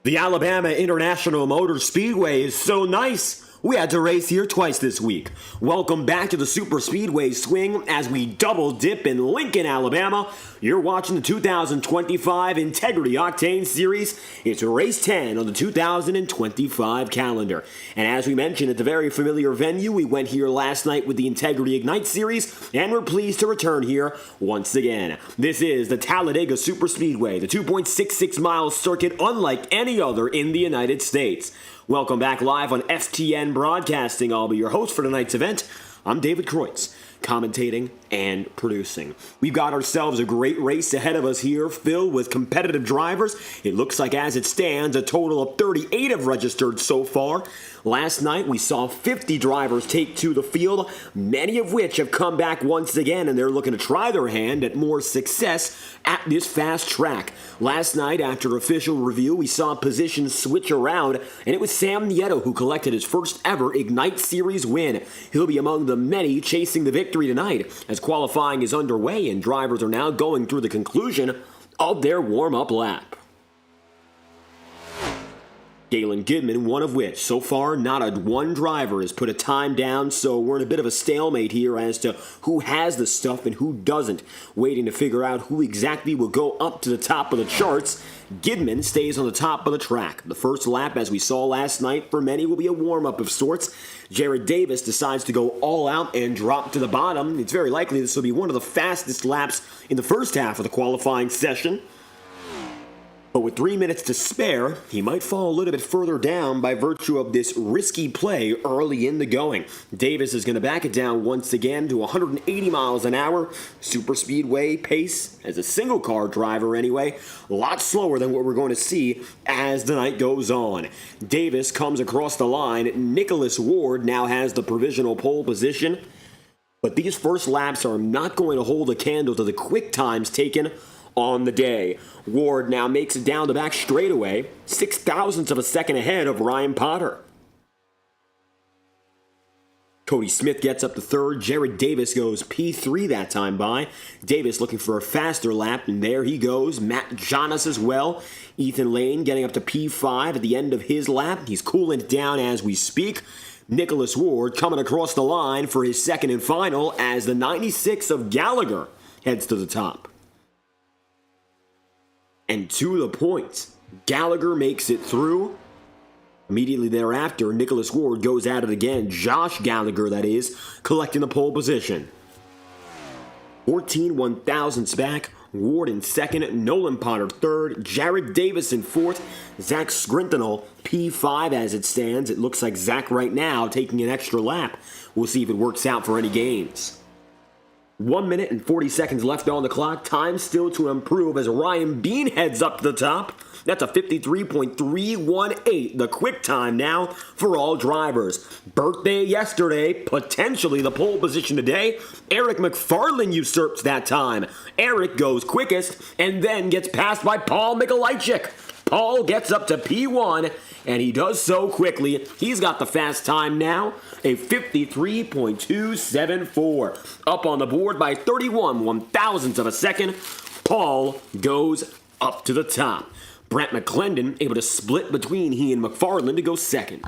The Alabama International Motor Speedway is so nice, we had to race here twice this week. Welcome back to the SuperSpeedway swing as we double dip in Lincoln, Alabama. You're watching the 2025 Integrity OCTANE Series. It's race 10 on the 2025 calendar. And as we mentioned, it's a very familiar venue. We went here last night with the Integrity Ignite Series, and we're pleased to return here once again. This is the Talladega SuperSpeedway, the 2.66-mile circuit unlike any other in the United States. Welcome back live on FTN Broadcasting. I'll be your host for tonight's event. I'm David Kreutz, commentating and producing. We've got ourselves a great race ahead of us here, filled with competitive drivers. It looks like, as it stands, a total of 38 have registered so far. Last night, we saw 50 drivers take to the field, many of which have come back once again, and they're looking to try their hand at more success at this fast track. Last night, after official review, we saw positions switch around, and it was Sam Nieto who collected his first ever Ignite Series win. He'll be among the many chasing the victory tonight, as qualifying is underway and drivers are now going through the conclusion of their warm-up lap. Galen Goodman, one of which, so far, not a one driver has put a time down, so we're in a bit of a stalemate here as to who has the stuff and who doesn't. Waiting to figure out who exactly will go up to the top of the charts. Goodman stays on the top of the track. The first lap, as we saw last night, for many will be a warm-up of sorts. Jared Davis decides to go all out and drop to the bottom. It's very likely this will be one of the fastest laps in the first half of the qualifying session. But with 3 minutes to spare, he might fall a little bit further down by virtue of this risky play early in the going. Davis is going to back it down once again to 180 miles an hour. SuperSpeedway pace, as a single car driver anyway, a lot slower than what we're going to see as the night goes on. Davis comes across the line. Nicholas Ward now has the provisional pole position. But these first laps are not going to hold a candle to the quick times taken on the day. Ward now makes it down the back straightaway, 0.06 of a second ahead of Ryan Potter. Cody Smith gets up to third. Jared Davis goes P3 that time by. Davis looking for a faster lap, and there he goes. Matt Jonas as well. Ethan Lane getting up to P5 at the end of his lap. He's cooling it down as we speak. Nicholas Ward coming across the line for his second and final as the 96 of Gallagher heads to the top. And to the point, Gallagher makes it through. Immediately thereafter, Nicholas Ward goes at it again. Josh Gallagher, that is, collecting the pole position. 14 1,000ths back. Ward in second. Nolan Potter third. Jared Davis in fourth. Zach Scrintinel P5 as it stands. It looks like Zach right now taking an extra lap. We'll see if it works out for any gains. 1 minute and 40 seconds left on the clock. Time still to improve as Ryan Bean heads up to the top. That's a 53.318, the quick time now for all drivers. Birthday yesterday, potentially the pole position today. Eric McFarland usurps that time. Eric goes quickest and then gets passed by Paul Mikulicek. Paul gets up to P1, and he does so quickly. He's got the fast time now, a 53.274. Up on the board by 31 1,000ths of a second. Paul goes up to the top. Brent McClendon able to split between he and McFarland to go second.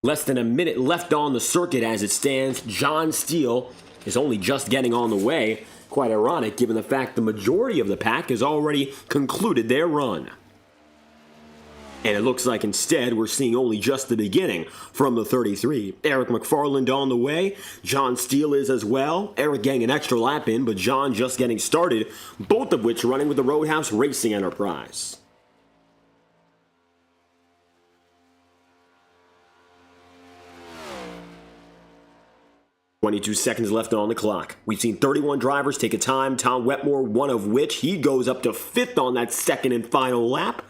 Less than a minute left on the circuit as it stands. John Steele is only just getting on the way. Quite ironic given the fact the majority of the pack has already concluded their run. And it looks like instead we're seeing only just the beginning from the 33. Eric McFarland on the way. John Steele is as well. Eric getting an extra lap in, but John just getting started. Both of which running with the Roadhouse Racing Enterprise. 22 seconds left on the clock. We've seen 31 drivers take a time. Tom Wetmore, one of which, he goes up to fifth on that second and final lap.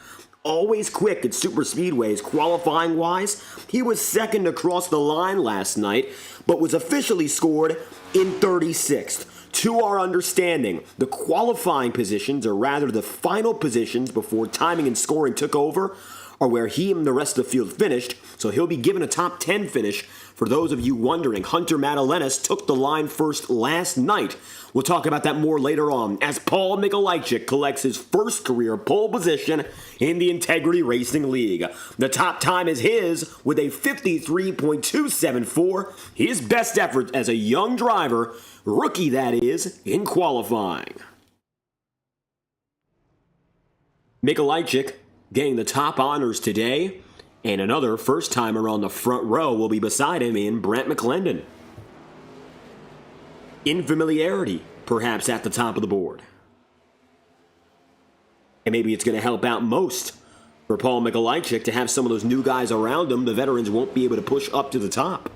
Always quick at SuperSpeedways qualifying-wise. He was second across the line last night, but was officially scored in 36th. To our understanding, the qualifying positions, or rather the final positions before timing and scoring took over, are where he and the rest of the field finished, so he'll be given a top 10 finish. For those of you wondering, Hunter Madalenas took the line first last night. We'll talk about that more later on as Paul Mikolajczyk collects his first career pole position in the Integrity Racing League. The top time is his with a 53.274, his best effort as a young driver, rookie that is, in qualifying. Mikolajczyk getting the top honors today, and another first-timer on the front row will be beside him in Brent McClendon. In familiarity, perhaps at the top of the board. And maybe it's going to help out most for Paul Mikolajczyk to have some of those new guys around him. The veterans won't be able to push up to the top.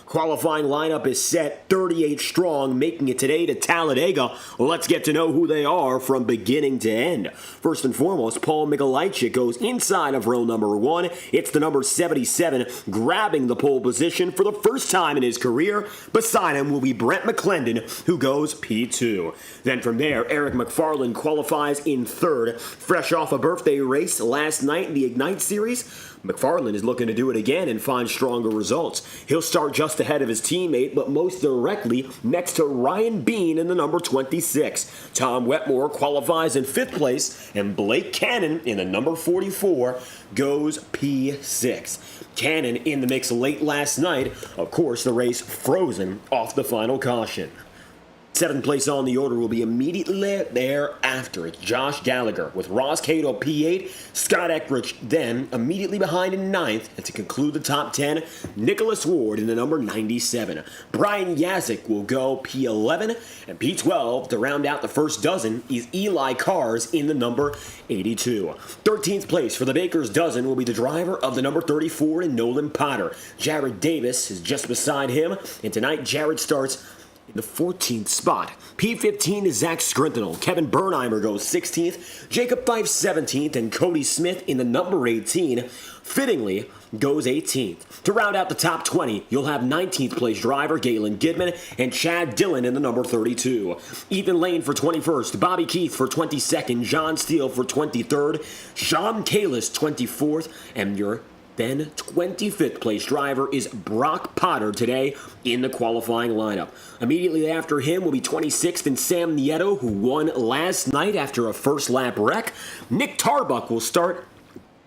Qualifying lineup is set 38 strong, making it today to Talladega. Let's get to know who they are from beginning to end. First and foremost, Paul Mikolajczyk goes inside of row number 1. It's the number 77 grabbing the pole position for the first time in his career. Beside him will be Brent McClendon, who goes P2. Then from there, Eric McFarland qualifies in third. Fresh off a birthday race last night in the Ignite Series, McFarland is looking to do it again and find stronger results. He'll start just ahead of his teammate, but most directly next to Ryan Bean in the number 26. Tom Wetmore qualifies in 5th place, and Blake Cannon in the number 44 goes P6. Cannon in the mix late last night. Of course, the race frozen off the final caution. 7th place on the order will be immediately thereafter. It's Josh Gallagher with Ross Cato P8, Scott Eckrich then immediately behind in 9th, and to conclude the top 10, Nicholas Ward in the number 97. Brian Yazik will go P11, and P12 to round out the first dozen is Eli Cars in the number 82. 13th place for the Baker's dozen will be the driver of the number 34 in Nolan Potter. Jared Davis is just beside him, and tonight Jared starts in the 14th spot. P15 is Zach Scrintinel. Kevin Bernheimer goes 16th. Jacob Fife 17th. And Cody Smith in the number 18, fittingly, goes 18th. To round out the top 20, you'll have 19th place driver Galen Gidman and Chad Dillon in the number 32. Ethan Lane for 21st. Bobby Keith for 22nd. John Steele for 23rd. Sean Kalis 24th. And your then 25th place driver is Brock Potter today in the qualifying lineup. Immediately after him will be 26th and Sam Nieto, who won last night after a first lap wreck. Nick Tarbuck will start,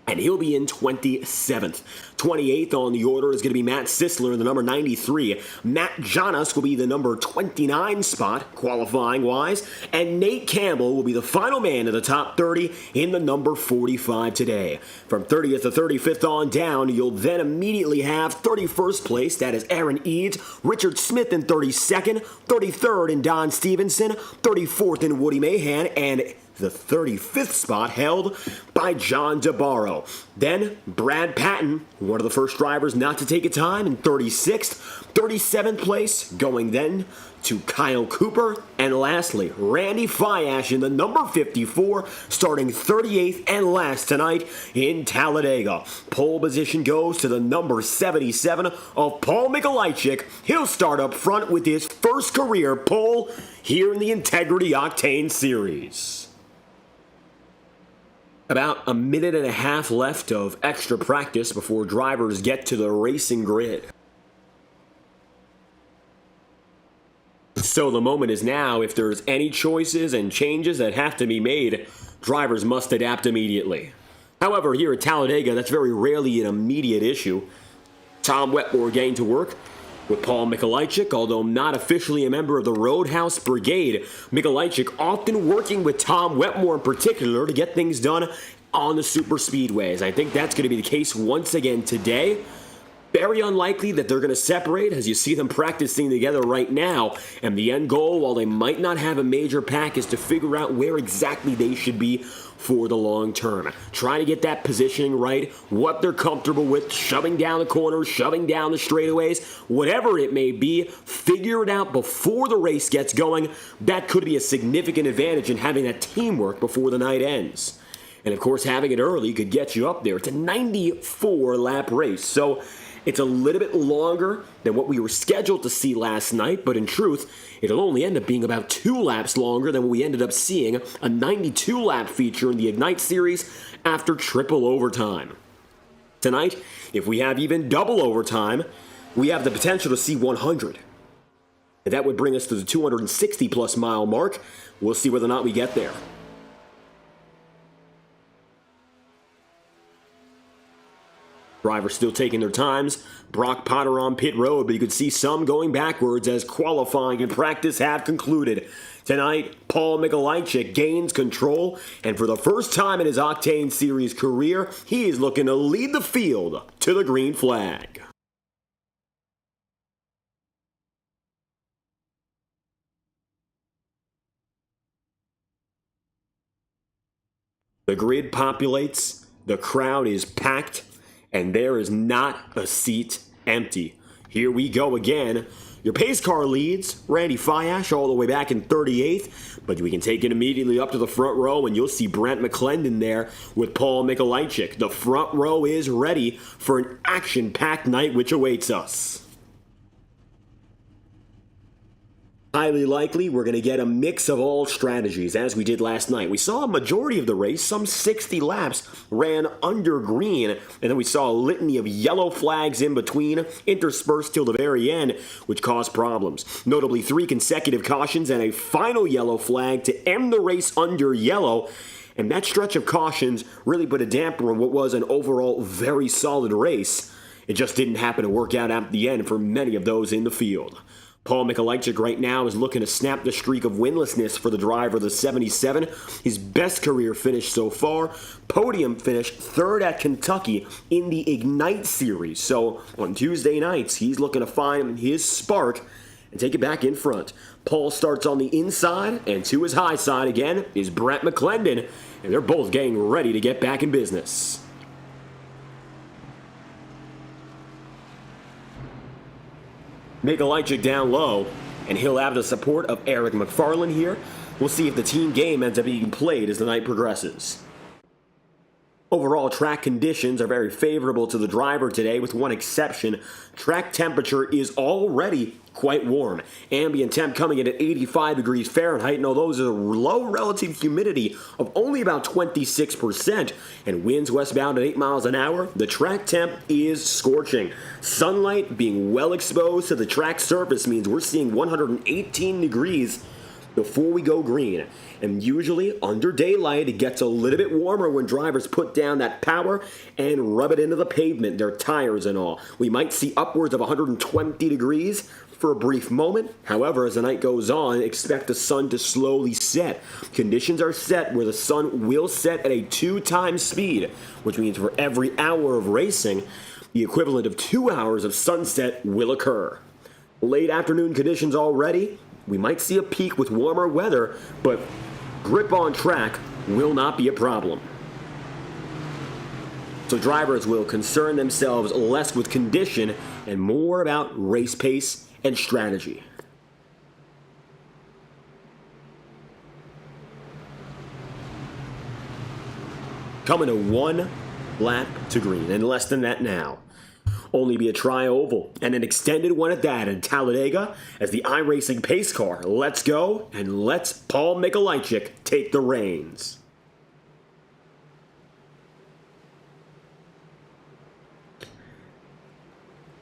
and he'll be in 27th. 28th on the order is going to be Matt Sisler in the number 93. Matt Jonas will be the number 29 spot, qualifying-wise. And Nate Campbell will be the final man of the top 30 in the number 45 today. From 30th to 35th on down, you'll then immediately have 31st place. That is Aaron Eads, Richard Smith in 32nd, 33rd in Don Stevenson, 34th in Woody Mahan, and the 35th spot held by John DeBarro. Then Brad Patton, one of the first drivers not to take a time, in 36th. 37th place going then to Kyle Cooper. And lastly, Randy Fiash in the number 54, starting 38th and last tonight in Talladega. Pole position goes to the number 77 of Paul Mikolajczyk. He'll start up front with his first career pole here in the Integrity OCTANE Series. About a minute and a half left of extra practice before drivers get to the racing grid. So the moment is now. If there's any choices and changes that have to be made, drivers must adapt immediately. However, here at Talladega, that's very rarely an immediate issue. Tom Wetmore getting to work with Paul Mikolajczyk, although not officially a member of the Roadhouse Brigade. Mikolajczyk often working with Tom Wetmore in particular to get things done on the super speedways. I think that's going to be the case once again today. Very unlikely that they're going to separate as you see them practicing together right now. And the end goal, while they might not have a major pack, is to figure out where exactly they should be for the long term. Trying to get that positioning right, what they're comfortable with, shoving down the corners, shoving down the straightaways, whatever it may be, figure it out before the race gets going. That could be a significant advantage in having that teamwork before the night ends. And of course, having it early could get you up there. It's a 94-lap race, so it's a little bit longer than what we were scheduled to see last night, but in truth, it'll only end up being about 2 laps longer than what we ended up seeing, a 92-lap feature in the Ignite Series after triple overtime. Tonight, if we have even double overtime, we have the potential to see 100. And that would bring us to the 260-plus mile mark. We'll see whether or not we get there. Drivers still taking their times. Brock Potter on pit road, but you could see some going backwards as qualifying and practice have concluded. Tonight, Paul Mikolajczyk gains control, and for the first time in his Octane Series career, he is looking to lead the field to the green flag. The grid populates, the crowd is packed, and there is not a seat empty. Here we go again. Your pace car leads, Randy Fiash, all the way back in 38th, but we can take it immediately up to the front row, and you'll see Brent McClendon there with Paul Mikolajczyk. The front row is ready for an action-packed night which awaits us. Highly likely, we're going to get a mix of all strategies, as we did last night. We saw a majority of the race, some 60 laps, ran under green, and then we saw a litany of yellow flags in between, interspersed till the very end, which caused problems. Notably, 3 consecutive cautions and a final yellow flag to end the race under yellow. And that stretch of cautions really put a damper on what was an overall very solid race. It just didn't happen to work out at the end for many of those in the field. Paul Mikolajczyk right now is looking to snap the streak of winlessness for the driver of the 77. His best career finish so far. Podium finish, 3rd at Kentucky in the Ignite Series. So on Tuesday nights, he's looking to find his spark and take it back in front. Paul starts on the inside, and to his high side again is Brent McClendon, and they're both getting ready to get back in business. Mikolajczyk down low, and he'll have the support of Eric McFarland here. We'll see if the team game ends up being played as the night progresses. Overall, track conditions are very favorable to the driver today, with one exception. Track temperature is already quite warm. Ambient temp coming in at 85 degrees Fahrenheit, and although there's a low relative humidity of only about 26% and winds westbound at 8 miles an hour, the track temp is scorching. Sunlight being well exposed to the track surface means we're seeing 118 degrees before we go green. And usually, under daylight, it gets a little bit warmer when drivers put down that power and rub it into the pavement, their tires and all. We might see upwards of 120 degrees for a brief moment. However, as the night goes on, expect the sun to slowly set. Conditions are set where the sun will set at a 2-time speed, which means for every hour of racing, the equivalent of 2 hours of sunset will occur. Late afternoon conditions already. We might see a peak with warmer weather, but grip on track will not be a problem. So drivers will concern themselves less with condition and more about race pace and strategy. Coming to 1 lap to green, and less than that now. Only be a tri-oval, and an extended one at that in Talladega as the iRacing pace car lets go and lets Paul Mikolajczyk take the reins.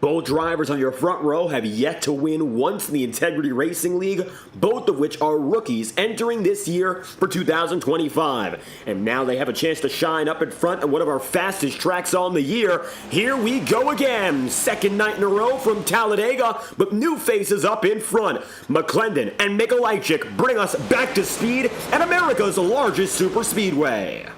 Both drivers on your front row have yet to win once in the Integrity Racing League, both of which are rookies entering this year for 2025. And now they have a chance to shine up in front on one of our fastest tracks on the year. Here we go again. Second night in a row from Talladega, but new faces up in front. McClendon and Mikolajczyk bring us back to speed at America's largest superspeedway.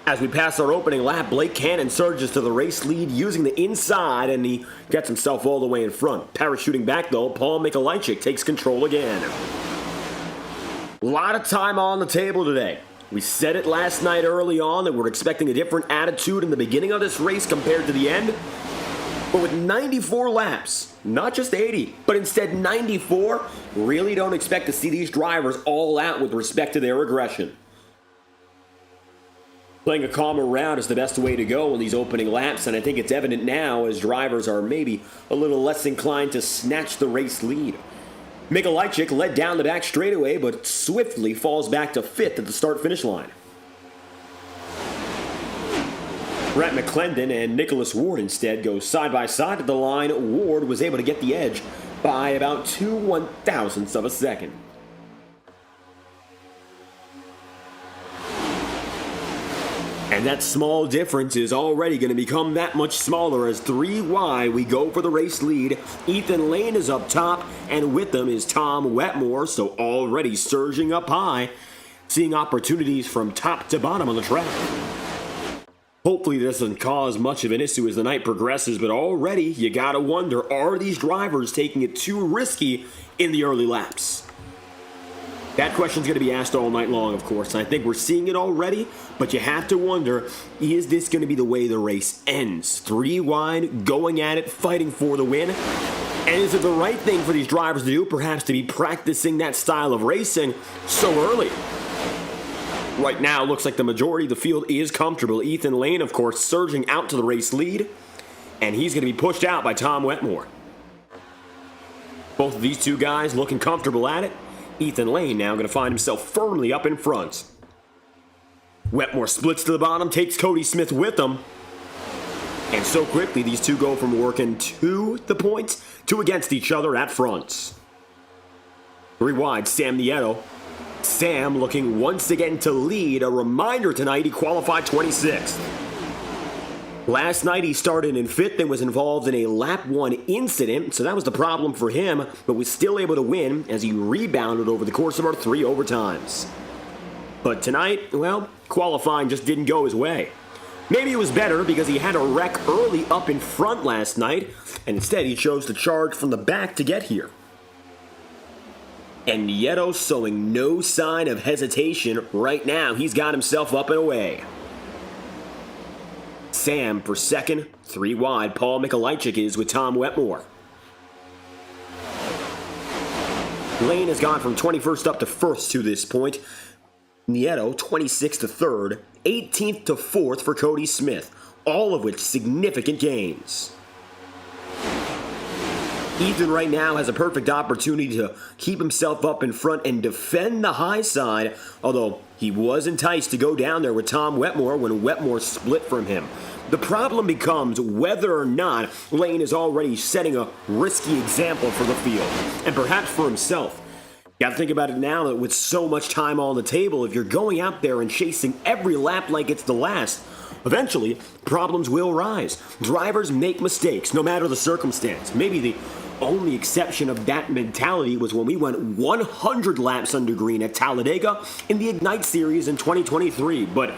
As we pass our opening lap, Blake Cannon surges to the race lead using the inside, and he gets himself all the way in front. Parachuting back, though, Paul Mikolajczyk takes control again. A lot of time on the table today. We said it last night early on that we're expecting a different attitude in the beginning of this race compared to the end. But with 94 laps, not just 80, but instead 94, really don't expect to see these drivers all out with respect to their aggression. Playing a calmer round is the best way to go in these opening laps, and I think it's evident now as drivers are maybe a little less inclined to snatch the race lead. Mikolajczyk led down the back straightaway, but swiftly falls back to 5th at the start-finish line. Brett McClendon and Nicholas Ward instead go side-by-side at the line. Ward was able to get the edge by about 2 1/1000ths of a second. And that small difference is already going to become that much smaller as 3 wide we go for the race lead. Ethan Lane is up top, and with them is Tom Wetmore, so already surging up high, seeing opportunities from top to bottom on the track. Hopefully this doesn't cause much of an issue as the night progresses, but already you gotta wonder, are these drivers taking it too risky in the early laps? That question's going to be asked all night long, of course, and I think we're seeing it already, but you have to wonder, is this going to be the way the race ends? 3 wide, going at it, fighting for the win? And is it the right thing for these drivers to do, perhaps to be practicing that style of racing so early? Right now, it looks like the majority of the field is comfortable. Ethan Lane, of course, surging out to the race lead, and he's going to be pushed out by Tom Wetmore. Both of these two guys looking comfortable at it. Ethan Lane now going to find himself firmly up in front. Wetmore splits to the bottom, takes Cody Smith with him. And so quickly, these two go from working to the point to against each other at front. 3 wide, Sam Nieto. Sam looking once again to lead. A reminder tonight, he qualified 26th. Last night he started in 5th and was involved in a lap 1 incident, so that was the problem for him, but was still able to win as he rebounded over the course of our 3 overtimes. But tonight, well, qualifying just didn't go his way. Maybe it was better because he had a wreck early up in front last night, and instead he chose to charge from the back to get here. And Nieto showing no sign of hesitation right now. He's got himself up and away. Sam for second, 3 wide. Paul Mikolajczyk is with Tom Wetmore. Lane has gone from 21st up to 1st to this point. Nieto 26th to 3rd, 18th to 4th for Cody Smith, all of which significant gains. Ethan right now has a perfect opportunity to keep himself up in front and defend the high side, although he was enticed to go down there with Tom Wetmore when Wetmore split from him. The problem becomes whether or not Lane is already setting a risky example for the field, and perhaps for himself. You gotta think about it now that with so much time on the table, if you're going out there and chasing every lap like it's the last, eventually problems will rise. Drivers make mistakes, no matter the circumstance. Maybe the only exception of that mentality was when we went 100 laps under green at Talladega in the Ignite Series in 2023, but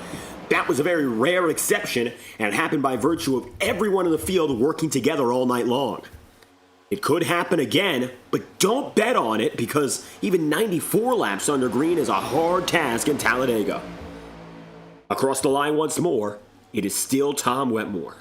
that was a very rare exception, and it happened by virtue of everyone in the field working together all night long. It could happen again, but don't bet on it because even 94 laps under green is a hard task in Talladega. Across the line once more, it is still Tom Wetmore.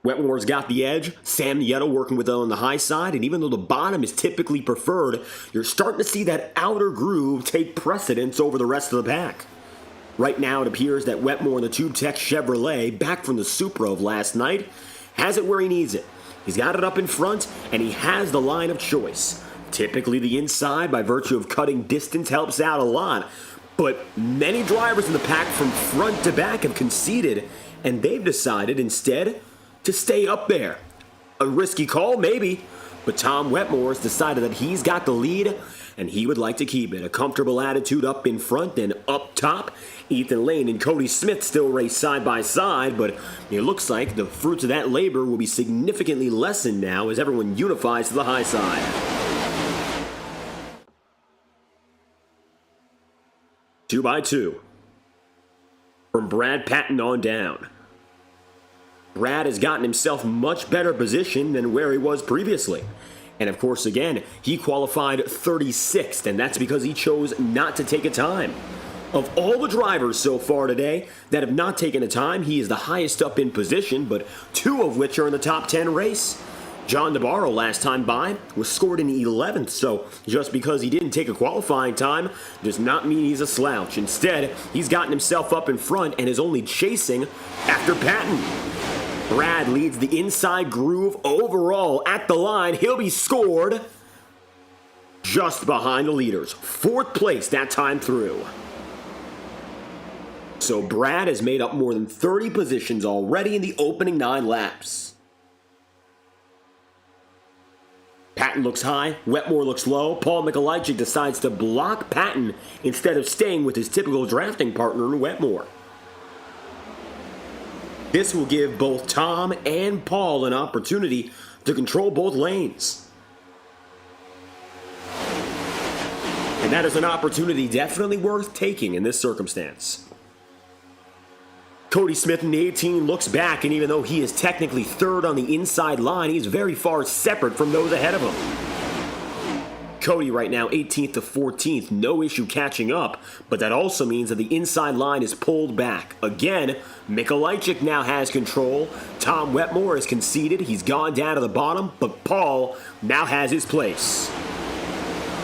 Wetmore's got the edge, Sam Nieto working with it on the high side, and even though the bottom is typically preferred, you're starting to see that outer groove take precedence over the rest of the pack. Right now it appears that Wetmore in the Tube Tech Chevrolet, back from the Supra of last night, has it where he needs it. He's got it up in front, and he has the line of choice. Typically the inside, by virtue of cutting distance, helps out a lot, but many drivers in the pack from front to back have conceded, and they've decided instead to stay up there. A risky call, maybe, but Tom Wetmore has decided that he's got the lead, and he would like to keep it. A comfortable attitude up in front and up top. Ethan Lane and Cody Smith still race side by side, but it looks like the fruits of that labor will be significantly lessened now as everyone unifies to the high side. 2x2. From Brad Patton on down. Brad has gotten himself much better position than where he was previously. And of course, again, he qualified 36th, and that's because he chose not to take a time. Of all the drivers so far today that have not taken a time, he is the highest up in position, but 2 of which are in the top 10 race. John Navarro last time by was scored in 11th, so just because he didn't take a qualifying time does not mean he's a slouch. Instead, he's gotten himself up in front and is only chasing after Patton. Brad leads the inside groove overall at the line. He'll be scored just behind the leaders. 4th place that time through. So Brad has made up more than 30 positions already in the opening 9 laps. Patton looks high, Wetmore looks low. Paul Mikolajczyk decides to block Patton instead of staying with his typical drafting partner in Wetmore. This will give both Tom and Paul an opportunity to control both lanes. And that is an opportunity definitely worth taking in this circumstance. Cody Smith in the 18 looks back, and even though he is technically 3rd on the inside line, he's very far separate from those ahead of him. Cody right now 18th to 14th, no issue catching up, but that also means that the inside line is pulled back. Again, Mikolajczyk now has control. Tom Wetmore has conceded, he's gone down to the bottom, but Paul now has his place.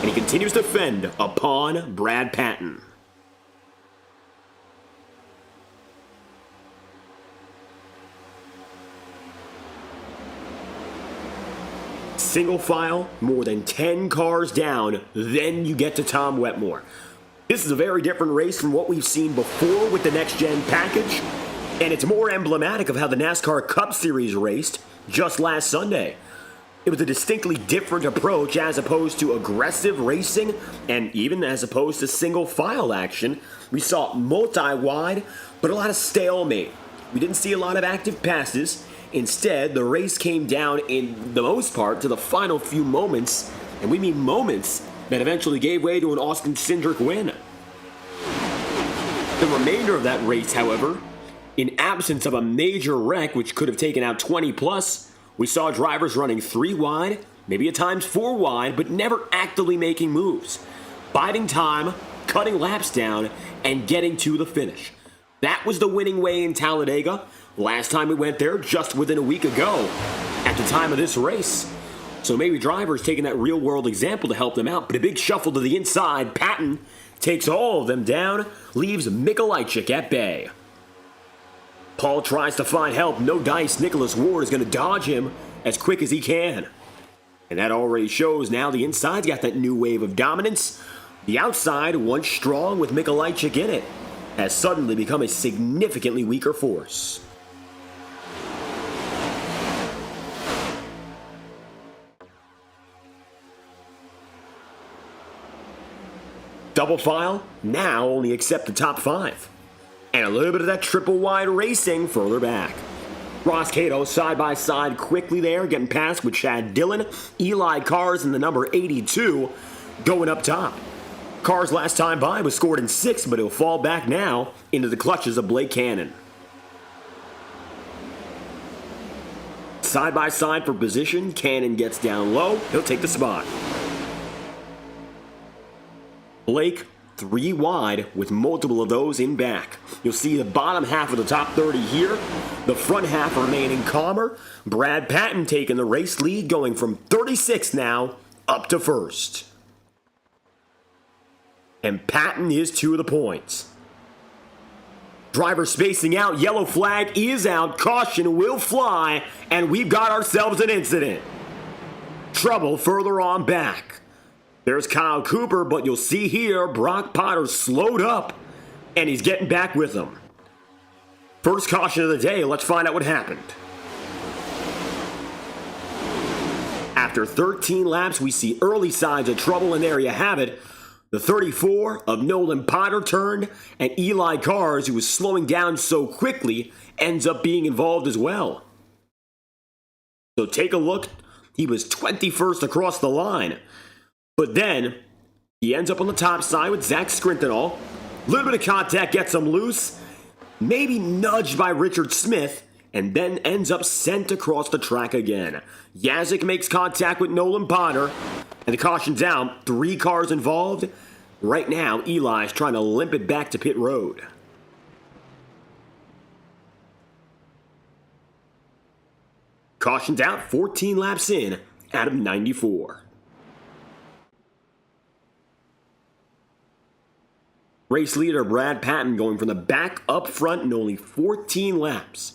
And he continues to fend upon Brad Patton. Single file, more than 10 cars down, then you get to Tom Wetmore. This is a very different race from what we've seen before with the next-gen package, and it's more emblematic of how the NASCAR Cup Series raced just last Sunday. It was a distinctly different approach as opposed to aggressive racing, and even as opposed to single file action. We saw multi-wide, but a lot of stalemate. We didn't see a lot of active passes. Instead, the race came down in the most part to the final few moments, and we mean moments, that eventually gave way to an Austin Cindric win. The remainder of that race, however, in absence of a major wreck which could have taken out 20 plus, we saw drivers running 3 wide, maybe at times 4 wide, but never actively making moves. Biding time, cutting laps down, and getting to the finish. That was the winning way in Talladega. Last time we went there, just within a week ago, at the time of this race. So maybe drivers taking that real-world example to help them out, but a big shuffle to the inside. Patton takes all of them down, leaves Mikolajczyk at bay. Paul tries to find help. No dice. Nicholas Ward is going to dodge him as quick as he can. And that already shows now the inside's got that new wave of dominance. The outside, once strong with Mikolajczyk in it, has suddenly become a significantly weaker force. Double file now only accept the top 5. And a little bit of that triple wide racing further back. Ross Cato side by side quickly there, getting past with Chad Dillon. Eli Cars in the number 82 going up top. Cars last time by was scored in 6th, but he'll fall back now into the clutches of Blake Cannon. Side by side for position, Cannon gets down low, he'll take the spot. Blake 3 wide with multiple of those in back. You'll see the bottom half of the top 30 here. The front half remaining calmer. Brad Patton taking the race lead, going from 36th now up to 1st. And Patton is to the points. Driver spacing out. Yellow flag is out. Caution will fly. And we've got ourselves an incident. Trouble further on back. There's Kyle Cooper, but you'll see here Brock Potter slowed up, and he's getting back with him. First caution of the day, let's find out what happened. After 13 laps, we see early signs of trouble, and there you have it. The 34 of Nolan Potter turned, and Eli Cars, who was slowing down so quickly, ends up being involved as well. So take a look. He was 21st across the line. But then, he ends up on the top side with Zach Skrintenall. A little bit of contact gets him loose, maybe nudged by Richard Smith, and then ends up sent across the track again. Yazik makes contact with Nolan Potter, and the caution's out. 3 cars involved. Right now, Eli's trying to limp it back to pit road. Caution's out, 14 laps in, out of 94. Race leader Brad Patton going from the back up front in only 14 laps.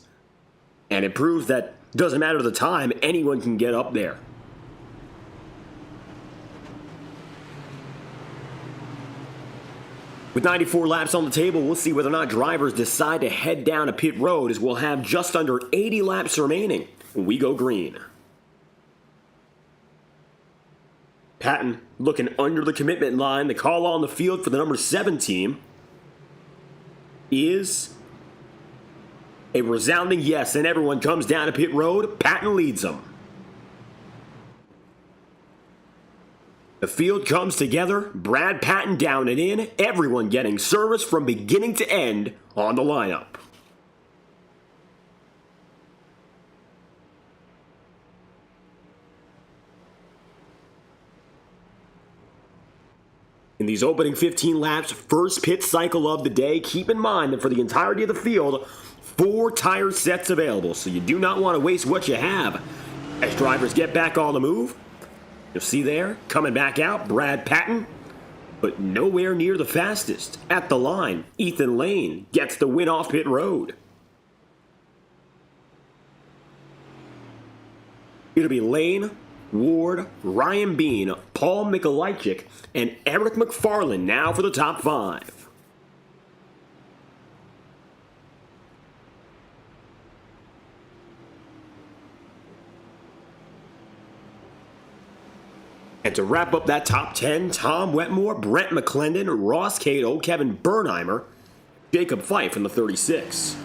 And it proves that doesn't matter the time, anyone can get up there. With 94 laps on the table, we'll see whether or not drivers decide to head down a pit road, as we'll have just under 80 laps remaining when we go green. Patton looking under the commitment line. The call on the field for the number 7 team is a resounding yes, and everyone comes down to pit road. Patton leads them. The field comes together, Brad Patton down and in, everyone getting service from beginning to end on the lineup. In these opening 15 laps, first pit cycle of the day, keep in mind that for the entirety of the field, 4 tire sets available, so you do not want to waste what you have. As drivers get back on the move, you'll see there, coming back out, Brad Patton, but nowhere near the fastest. At the line, Ethan Lane gets the win off pit road. It'll be Lane, Ward, Ryan Bean, Paul Mikolajczyk, and Eric McFarland now for the top 5. And to wrap up that top 10, Tom Wetmore, Brent McClendon, Ross Cato, Kevin Bernheimer, Jacob Fife in the 36.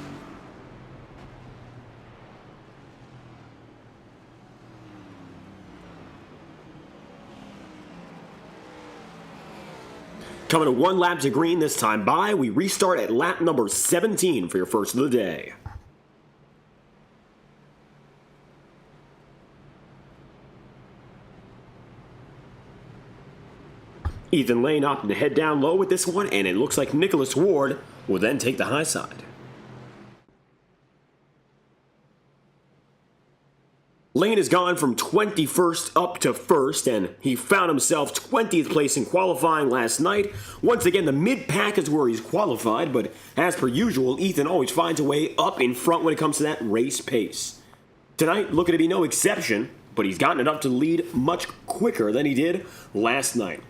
Coming to 1 lap to green this time by, we restart at lap number 17 for your first of the day. Ethan Lane opting to head down low with this one, and it looks like Nicholas Ward will then take the high side. Lane has gone from 21st up to 1st, and he found himself 20th place in qualifying last night. Once again, the mid-pack is where he's qualified, but as per usual, Ethan always finds a way up in front when it comes to that race pace. Tonight, looking to be no exception, but he's gotten it up to lead much quicker than he did last night.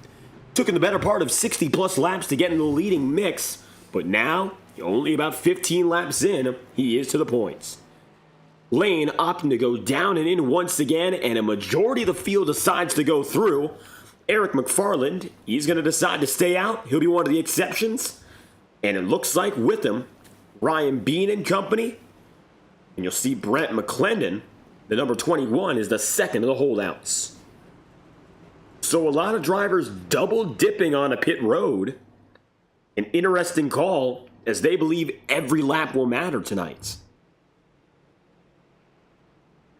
Took him the better part of 60-plus laps to get in the leading mix, but now, only about 15 laps in, he is to the points. Lane opting to go down and in once again, and a majority of the field decides to go through. Eric McFarland, he's going to decide to stay out. He'll be one of the exceptions. And it looks like with him, Ryan Bean and company. And you'll see Brent McClendon, the number 21, is the second of the holdouts. So a lot of drivers double dipping on a pit road. An interesting call, as they believe every lap will matter tonight.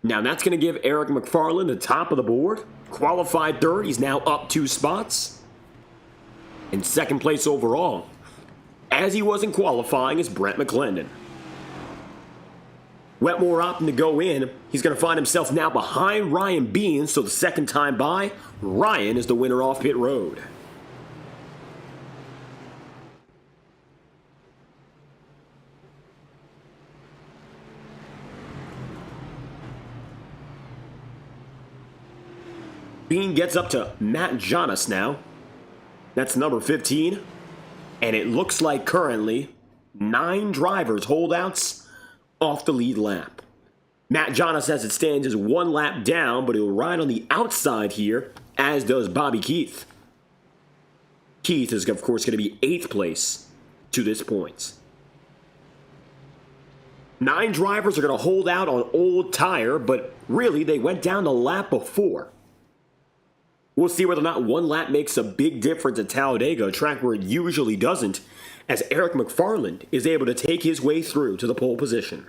Now that's going to give Eric McFarland the top of the board. Qualified 3rd, he's now up 2 spots. In 2nd place overall, as he was in qualifying, is Brent McClendon. Wetmore opting to go in. He's going to find himself now behind Ryan Bean, so the second time by, Ryan is the winner off pit road. Bean gets up to Matt Jonas now. That's number 15. And it looks like currently 9 drivers holdouts off the lead lap. Matt Jonas, as it stands, is 1 lap down, but he'll ride on the outside here, as does Bobby Keith. Keith is, of course, going to be 8th place to this point. 9 drivers are going to hold out on old tire, but really they went down the lap before. We'll see whether or not 1 lap makes a big difference at Talladega, a track where it usually doesn't, as Eric McFarland is able to take his way through to the pole position.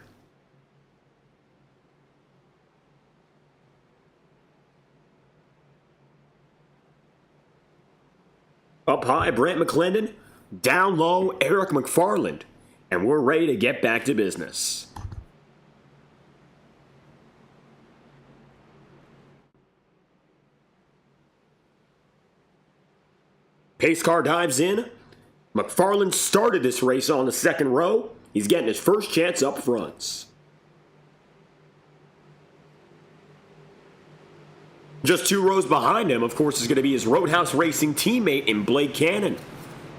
Up high, Brant McClendon. Down low, Eric McFarland. And we're ready to get back to business. Pace car dives in. McFarland started this race on the second row. He's getting his first chance up front. Just 2 rows behind him, of course, is going to be his Roadhouse Racing teammate in Blake Cannon.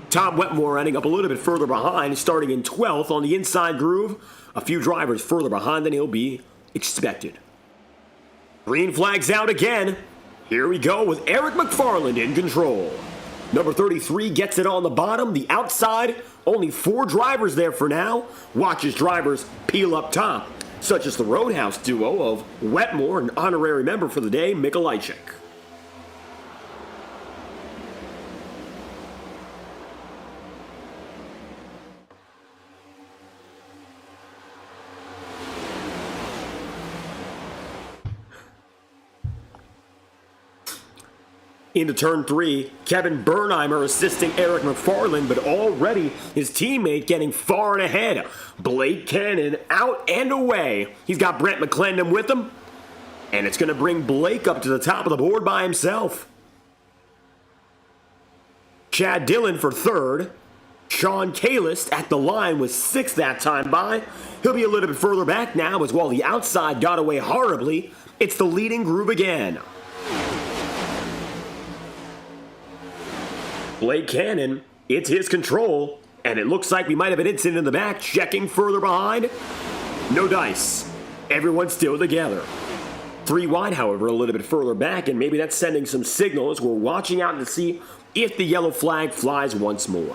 Tom Wetmore ending up a little bit further behind, starting in 12th on the inside groove. A few drivers further behind than he'll be expected. Green flag's out again. Here we go with Eric McFarland in control. Number 33 gets it on the bottom, the outside. Only 4 drivers there for now. Watch as drivers peel up top, such as the Roadhouse duo of Wetmore and honorary member for the day, Mikolajczyk. Into turn 3, Kevin Bernheimer assisting Eric McFarland, but already his teammate getting far and ahead. Blake Cannon out and away. He's got Brent McClendon with him, and it's going to bring Blake up to the top of the board by himself. Chad Dillon for 3rd. Sean Kalist at the line was 6th that time by. He'll be a little bit further back now, as while the outside got away horribly, it's the leading groove again. Blake Cannon, it's his control, and it looks like we might have an incident in the back. Checking further behind. No dice. Everyone's still together. 3 wide, however, a little bit further back, and maybe that's sending some signals. We're watching out to see if the yellow flag flies once more.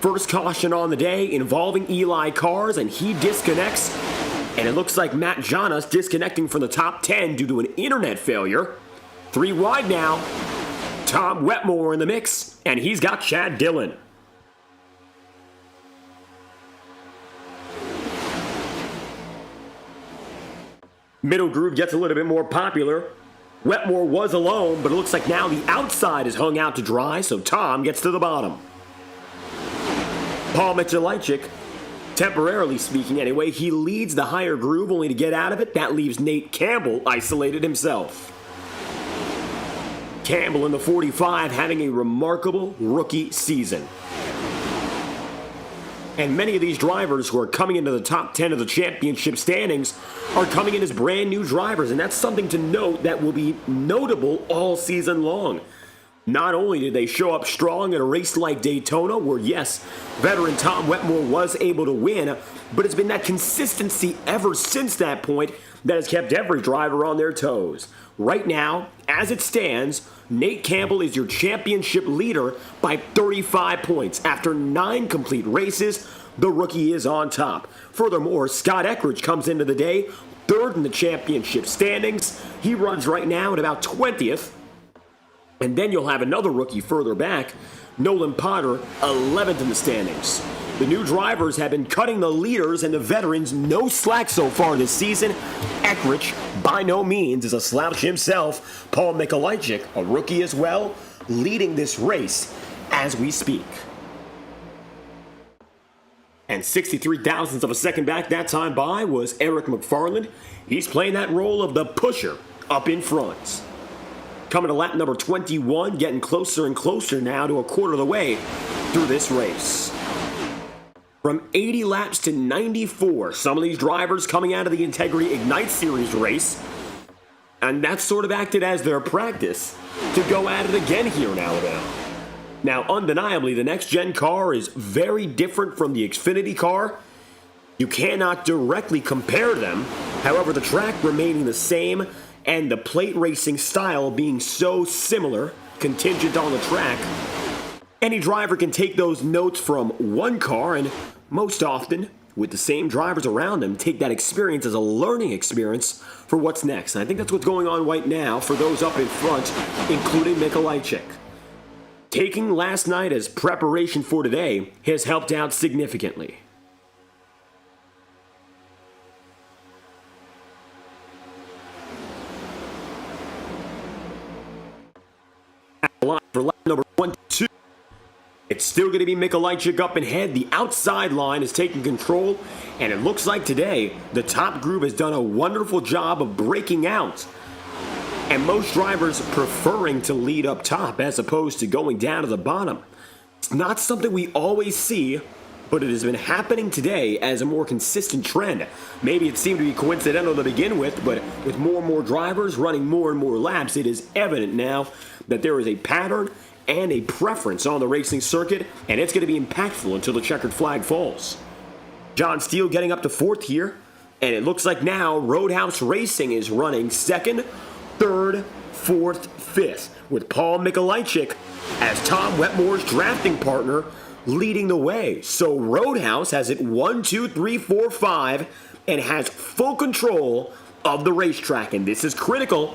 First caution on the day involving Eli Cars, and he disconnects. And it looks like Matt Jonas disconnecting from the top 10 due to an internet failure. 3 wide now. Tom Wetmore in the mix, and he's got Chad Dillon. Middle groove gets a little bit more popular. Wetmore was alone, but it looks like now the outside is hung out to dry, so Tom gets to the bottom. Paul Mikolajczyk, temporarily speaking anyway, he leads the higher groove only to get out of it. That leaves Nate Campbell isolated himself. Campbell in the 45 having a remarkable rookie season. And many of these drivers who are coming into the top 10 of the championship standings are coming in as brand new drivers, and that's something to note that will be notable all season long. Not only did they show up strong at a race like Daytona, where yes, veteran Tom Wetmore was able to win, but it's been that consistency ever since that point that has kept every driver on their toes. Right now, as it stands, Nate Campbell is your championship leader by 35 points. After 9 complete races, the rookie is on top. Furthermore, Scott Eckridge comes into the day 3rd in the championship standings. He runs right now at about 20th. And then you'll have another rookie further back, Nolan Potter, 11th in the standings. The new drivers have been cutting the leaders and the veterans no slack so far this season. Eckridge, by no means, is a slouch himself. Paul Mikolajczyk, a rookie as well, leading this race as we speak. And 63 thousandths of a second back that time by was Eric McFarland. He's playing that role of the pusher up in front. Coming to lap number 21, getting closer and closer now to a quarter of the way through this race. From 80 laps to 94, some of these drivers coming out of the Integrity Ignite Series race, and that's sort of acted as their practice to go at it again here in Alabama. Now, undeniably, the next-gen car is very different from the Xfinity car. You cannot directly compare them. However, the track remaining the same and the plate racing style being so similar, contingent on the track, any driver can take those notes from one car and most often, with the same drivers around them, take that experience as a learning experience for what's next. And I think that's what's going on right now for those up in front, including Mikolajczyk. Taking last night as preparation for today has helped out significantly. For lap number 1, 2. It's still going to be Mikolajczyk up ahead. The outside line is taking control, and it looks like today the top group has done a wonderful job of breaking out. And most drivers preferring to lead up top as opposed to going down to the bottom. It's not something we always see, but it has been happening today as a more consistent trend. Maybe it seemed to be coincidental to begin with, but with more and more drivers running more and more laps, it is evident now that there is a pattern and a preference on the racing circuit, and it's going to be impactful until the checkered flag falls. John Steele getting up to 4th here, and it looks like now Roadhouse Racing is running 2nd, 3rd, 4th, 5th, with Paul Mikolajczyk as Tom Wetmore's drafting partner leading the way. So Roadhouse has it 1, 2, 3, 4, 5, and has full control of the racetrack, and this is critical.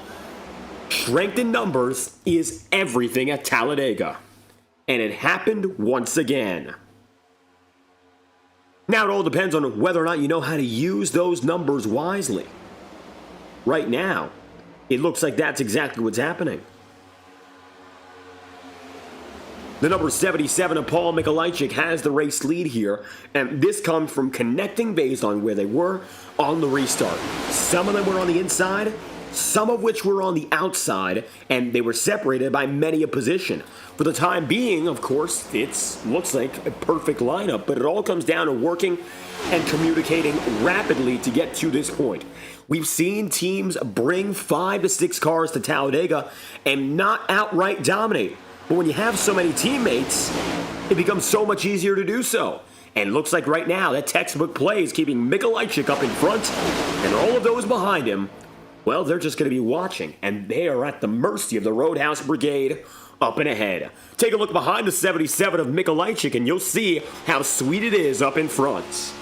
Strength in numbers is everything at Talladega. And it happened once again. Now it all depends on whether or not you know how to use those numbers wisely. Right now, it looks like that's exactly what's happening. The number 77 of Paul Mikolajczyk has the race lead here, and this comes from connecting based on where they were on the restart. Some of them were on the inside, some of which were on the outside, and they were separated by many a position. For the time being, of course, it looks like a perfect lineup, but it all comes down to working and communicating rapidly to get to this point. We've seen teams bring 5 to 6 cars to Talladega and not outright dominate. But when you have so many teammates, it becomes so much easier to do so. And it looks like right now that textbook play is keeping Mikolajczyk up in front, and all of those behind him, well, they're just going to be watching, and they are at the mercy of the Roadhouse Brigade up and ahead. Take a look behind the 77 of Mikolajczyk, and you'll see how sweet it is up in front.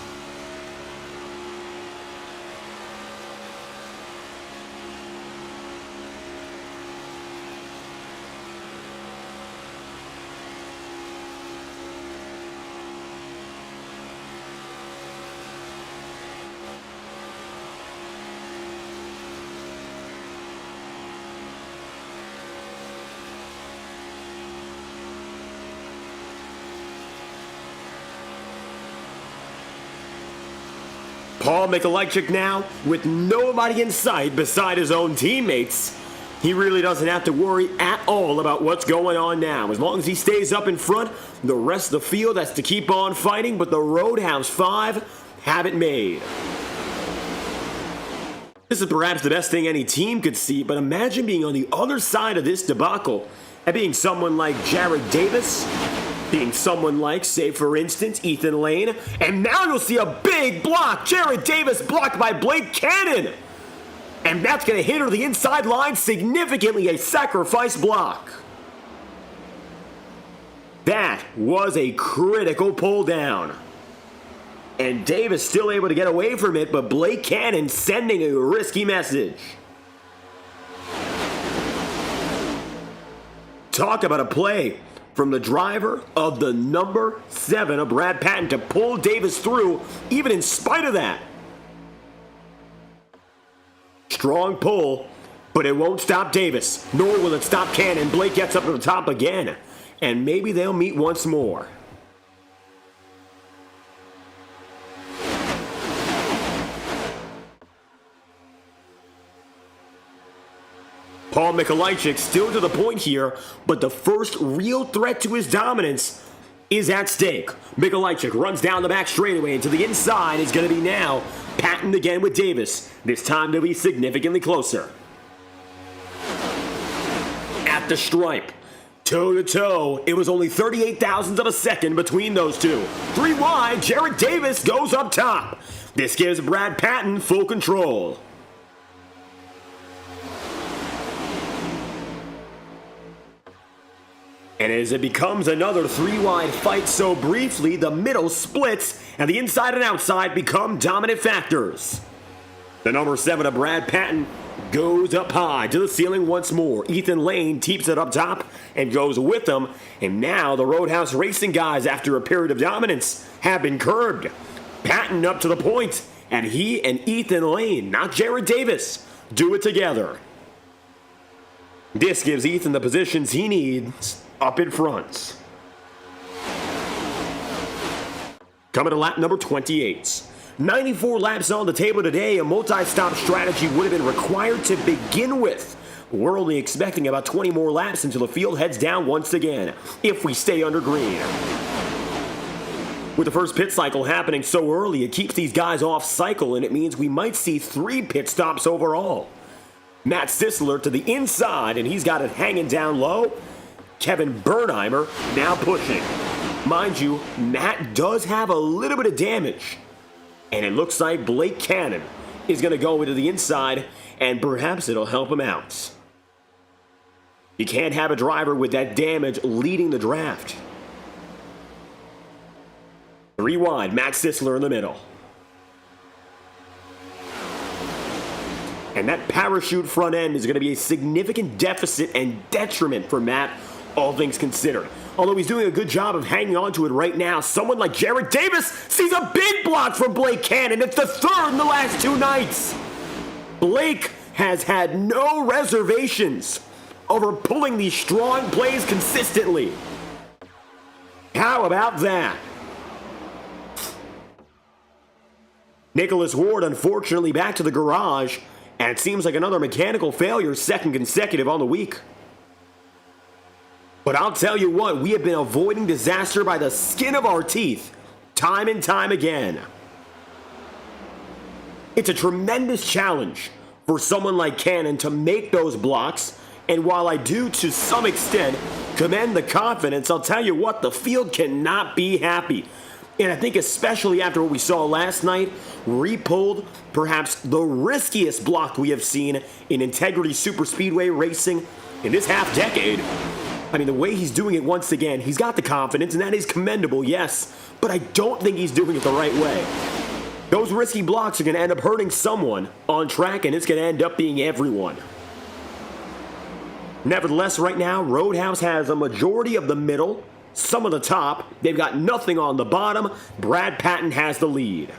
Paul Mikolajczyk now with nobody in sight beside his own teammates. He really doesn't have to worry at all about what's going on now. As long as he stays up in front, the rest of the field has to keep on fighting, but the Roadhouse 5 have it made. This is perhaps the best thing any team could see, but imagine being on the other side of this debacle and being someone like Jared Davis, being someone like, say for instance, Ethan Lane, and now you'll see a big block. Jared Davis blocked by Blake Cannon. And that's going to hit her the inside line significantly, a sacrifice block. That was a critical pull down. And Davis still able to get away from it, but Blake Cannon sending a risky message. Talk about a play from the driver of the number 7 of Brad Patton to pull Davis through, even in spite of that. Strong pull, but it won't stop Davis, nor will it stop Cannon. Blake gets up to the top again, and maybe they'll meet once more. Paul Mikolajczyk still to the point here, but the first real threat to his dominance is at stake. Mikolajczyk runs down the back straightaway, and to the inside is going to be now Patton again with Davis. This time they'll be significantly closer. At the stripe, toe-to-toe, it was only 38 thousandths of a second between those two. 3 wide, Jared Davis goes up top. This gives Brad Patton full control. And as it becomes another 3-wide fight so briefly, the middle splits and the inside and outside become dominant factors. The number 7 of Brad Patton Goes up high to the ceiling once more. Ethan Lane keeps it up top and goes with them. And now the Roadhouse Racing guys, after a period of dominance, have been curbed. Patton up to the point, and he and Ethan Lane, not Jared Davis, do it together. This gives Ethan the positions he needs up in front. Coming to lap number 28. 94 laps on the table today. A multi-stop strategy would have been required to begin with. We're only expecting about 20 more laps until the field heads down once again, if we stay under green. With the first pit cycle happening so early, it keeps these guys off cycle, and it means we might see 3 pit stops overall. Matt Sisler to the inside, and he's got it hanging down low. Kevin Bernheimer now pushing. Mind you, Matt does have a little bit of damage. And it looks like Blake Cannon is going to go into the inside, and perhaps it'll help him out. You can't have a driver with that damage leading the draft. 3 wide, Matt Sisler in the middle. And that parachute front end is going to be a significant deficit and detriment for Matt, all things considered. Although he's doing a good job of hanging on to it right now, someone like Jared Davis sees a big block from Blake Cannon. It's the 3rd in the last 2 nights. Blake has had no reservations over pulling these strong plays consistently. How about that? Nicholas Ward, unfortunately, back to the garage, and it seems like another mechanical failure, 2nd consecutive on the week. But I'll tell you what, we have been avoiding disaster by the skin of our teeth, time and time again. It's a tremendous challenge for someone like Cannon to make those blocks, and while I do, to some extent, commend the confidence, I'll tell you what, the field cannot be happy. And I think especially after what we saw last night, where he pulled perhaps the riskiest block we have seen in Integrity SuperSpeedway Racing in this half-decade. I mean, the way he's doing it once again, he's got the confidence, and that is commendable, yes, but I don't think he's doing it the right way. Those risky blocks are going to end up hurting someone on track, and it's going to end up being everyone. Nevertheless, right now, Roadhouse has a majority of the middle, some of the top. They've got nothing on the bottom. Brad Patton has the lead.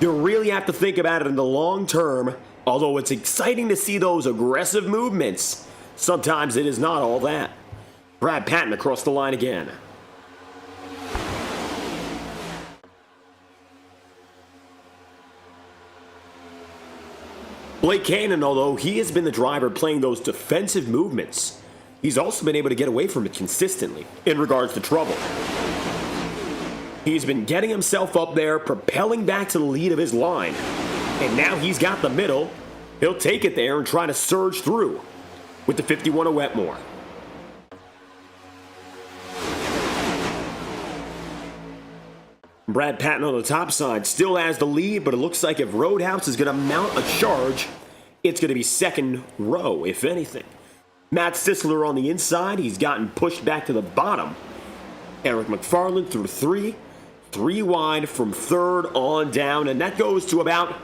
You really have to think about it in the long term, although it's exciting to see those aggressive movements. Sometimes it is not all that. Brad Patton across the line again. Blake Cannon, although he has been the driver playing those defensive movements, he's also been able to get away from it consistently in regards to trouble. He's been getting himself up there, propelling back to the lead of his line. And now he's got the middle. He'll take it there and try to surge through with the 51 of Wetmore. Brad Patton on the top side still has the lead, but it looks like if Roadhouse is going to mount a charge, it's going to be second row, if anything. Matt Sisler on the inside, he's gotten pushed back to the bottom. Eric McFarland through 3 wide from 3rd on down, and that goes to about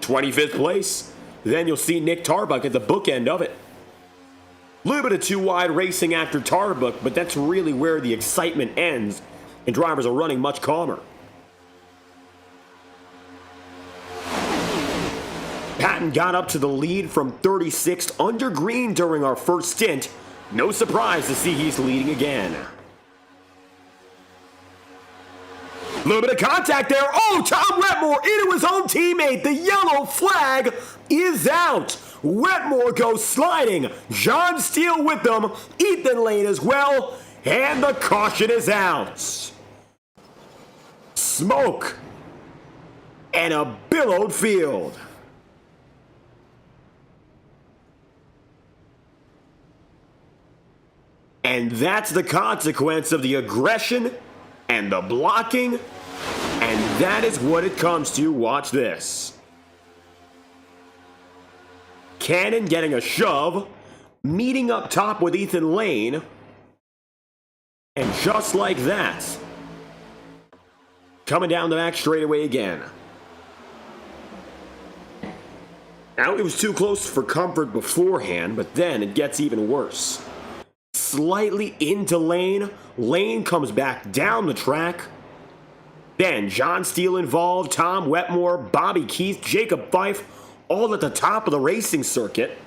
25th place. Then you'll see Nick Tarbuck at the bookend of it. A little bit of 2 wide racing after Tarbuck, but that's really where the excitement ends, and drivers are running much calmer. Patton got up to the lead from 36th under green during our first stint. No surprise to see he's leading again. A little bit of contact there. Oh, Tom Wetmore into his own teammate. The yellow flag is out. Wetmore goes sliding. John Steele with them. Ethan Lane as well. And the caution is out. Smoke. And a billowed field. And that's the consequence of the aggression and the blocking. And that is what it comes to. Watch this. Cannon getting a shove, meeting up top with Ethan Lane, and just like that, coming down the back straightaway again. Now, it was too close for comfort beforehand, but then it gets even worse. Slightly into Lane. Lane comes back down the track. Then John Steele involved, Tom Wetmore, Bobby Keith, Jacob Fife, all at the top of the racing circuit.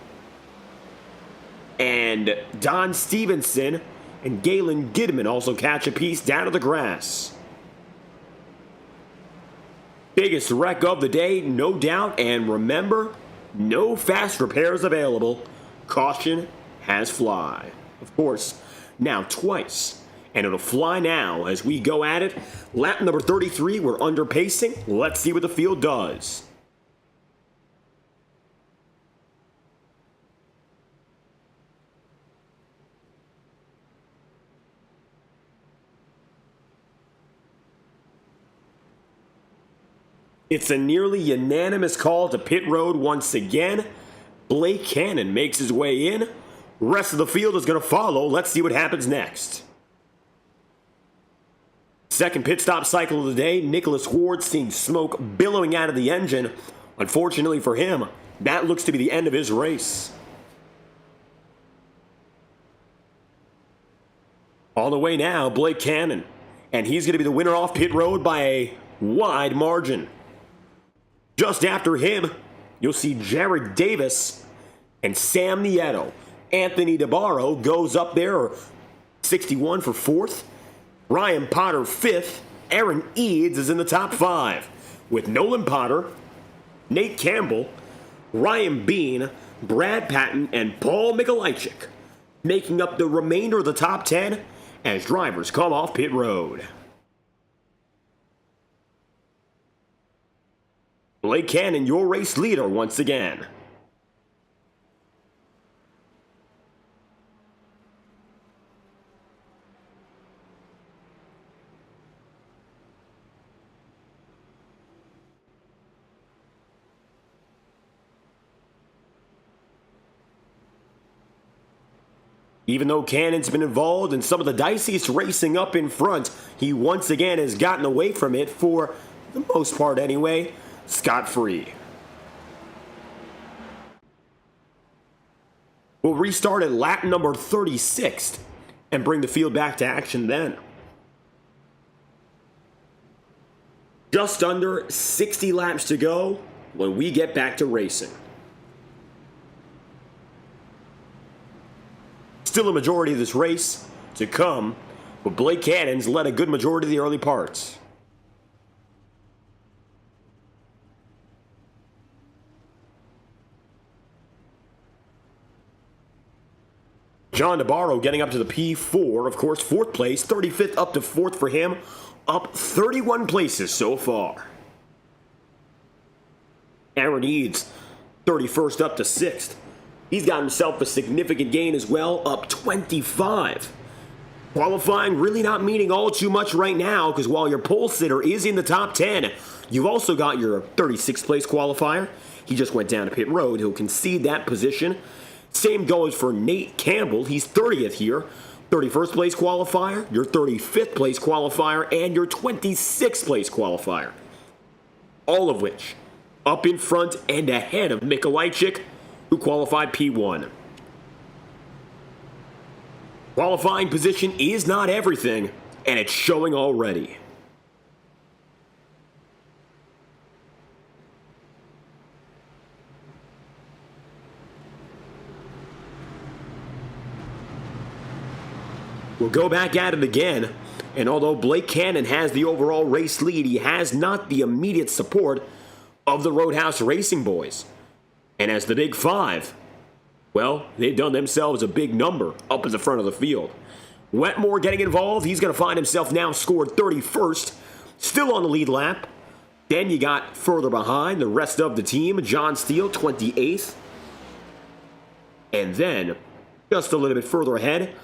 And Don Stevenson and Galen Gidman also catch a piece down to the grass. Biggest wreck of the day, no doubt, and remember, no fast repairs available. Caution has fly. Of course, now twice. And it'll fly now as we go at it. Lap number 33, we're under pacing. Let's see what the field does. It's a nearly unanimous call to pit road once again. Blake Cannon makes his way in. Rest of the field is going to follow. Let's see what happens next. Second pit stop cycle of the day. Nicholas Ward seeing smoke billowing out of the engine. Unfortunately for him, that looks to be the end of his race. On the way now, Blake Cannon. And he's going to be the winner off pit road by a wide margin. Just after him, you'll see Jared Davis and Sam Nieto. Anthony DeBarro goes up there, 61 for 4th. Ryan Potter 5th. Aaron Eads is in the top 5. With Nolan Potter, Nate Campbell, Ryan Bean, Brad Patton, and Paul Mikolajczyk making up the remainder of the top 10 as drivers come off pit road. Blake Cannon, your race leader once again. Even though Cannon's been involved in some of the diciest racing up in front, he once again has gotten away from it for the most part anyway, scot-free. We'll restart at lap number 36 and bring the field back to action then. Just under 60 laps to go when we get back to racing. Still a majority of this race to come, but Blake Cannon's led a good majority of the early parts. John DeBarro getting up to the P4, of course, 4th place, 35th up to 4th for him, up 31 places so far. Aaron Eads, 31st up to 6th. He's got himself a significant gain as well, up 25. Qualifying really not meaning all too much right now, because while your pole sitter is in the top 10, you've also got your 36th place qualifier. He just went down to pit road. He'll concede that position. Same goes for Nate Campbell. He's 30th here. 31st place qualifier, your 35th place qualifier, and your 26th place qualifier. All of which up in front and ahead of Mikolajczyk, who qualified P1. Qualifying position is not everything, and it's showing already. We'll go back at it again, and although Blake Cannon has the overall race lead, he has not the immediate support of the Roadhouse Racing boys. And as the Big Five, well, they've done themselves a big number up at the front of the field. Wetmore getting involved. He's going to find himself now scored 31st, still on the lead lap. Then you got further behind the rest of the team. John Steele, 28th. And then, just a little bit further ahead,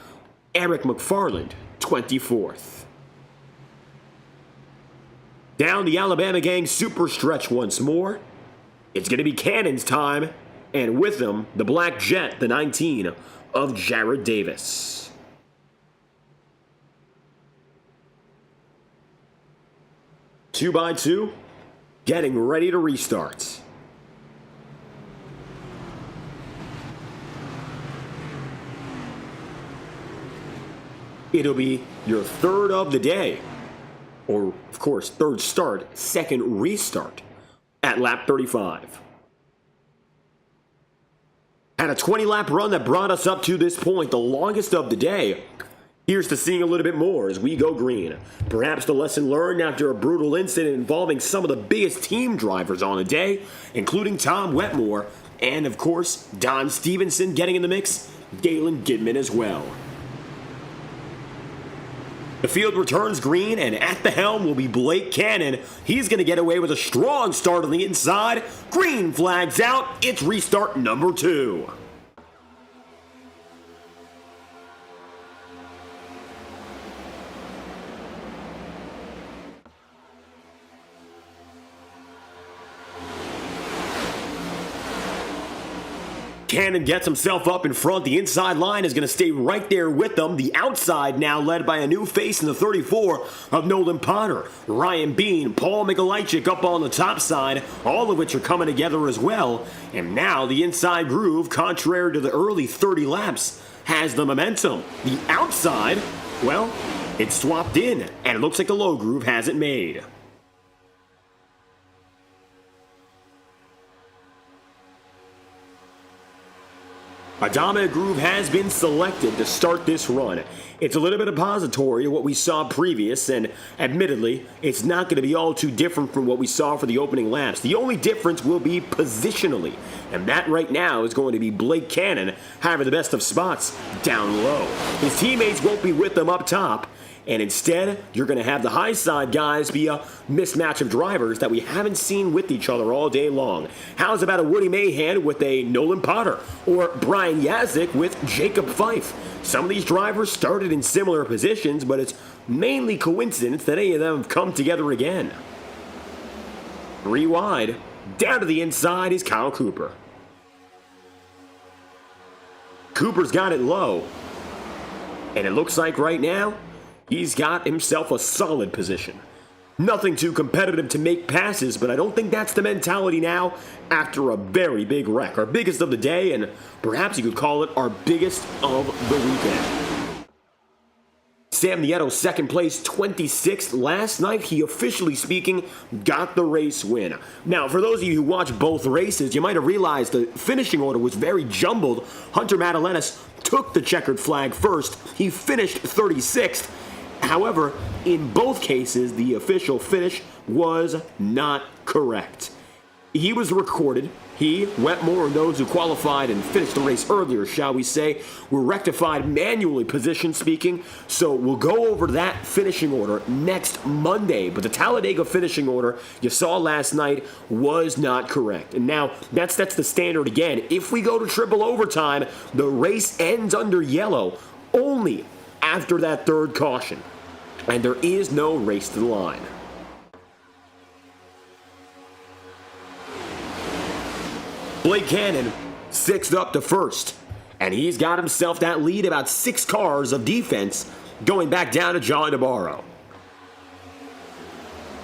Eric McFarland, 24th. Down the Alabama gang super stretch once more. It's going to be Cannon's time, and with him, the Black Jet, the 19 of Jared Davis. Two by two, getting ready to restart. It'll be your third of the day, or of course, third start, second restart at lap 35. Had a 20-lap run that brought us up to this point, the longest of the day. Here's to seeing a little bit more as we go green. Perhaps the lesson learned after a brutal incident involving some of the biggest team drivers on the day, including Tom Wetmore, and of course, Don Stevenson getting in the mix, Galen Gidman as well. The field returns green, and at the helm will be Blake Cannon. He's going to get away with a strong start on the inside. Green flags out. It's restart number 2. Cannon gets himself up in front. The inside line is going to stay right there with them. The outside now led by a new face in the 34 of Nolan Potter, Ryan Bean, Paul Mikolajczyk up on the top side, all of which are coming together as well. And now the inside groove, contrary to the early 30 laps, has the momentum. The outside, well, it's swapped in, and it looks like the low groove has it made. A dominant groove has been selected to start this run. It's a little bit oppository to what we saw previous, and admittedly, it's not going to be all too different from what we saw for the opening laps. The only difference will be positionally, and that right now is going to be Blake Cannon having the best of spots down low. His teammates won't be with him up top, and instead, you're going to have the high side guys be a mismatch of drivers that we haven't seen with each other all day long. How's about a Woody Mahan with a Nolan Potter, or Brian Yazik with Jacob Fife? Some of these drivers started in similar positions, but it's mainly coincidence that any of them have come together again. 3 wide, down to the inside is Kyle Cooper. Cooper's got it low, and it looks like right now, he's got himself a solid position. Nothing too competitive to make passes, but I don't think that's the mentality now after a very big wreck. Our biggest of the day, and perhaps you could call it our biggest of the weekend. Sam Nieto, second place, 26th. Last night, he officially speaking, got the race win. Now, for those of you who watched both races, you might have realized the finishing order was very jumbled. Hunter Madalenis took the checkered flag first. He finished 36th. However, in both cases, the official finish was not correct. He was recorded. He, Wetmore, and those who qualified and finished the race earlier, shall we say, were rectified manually, position speaking. So we'll go over that finishing order next Monday. But the Talladega finishing order you saw last night was not correct. And now that sets the standard again. If we go to triple overtime, the race ends under yellow only after that third caution. And there is no race to the line. Blake Cannon, 6th up to 1st. And he's got himself that lead, about 6 cars of defense, going back down to John DeBarro.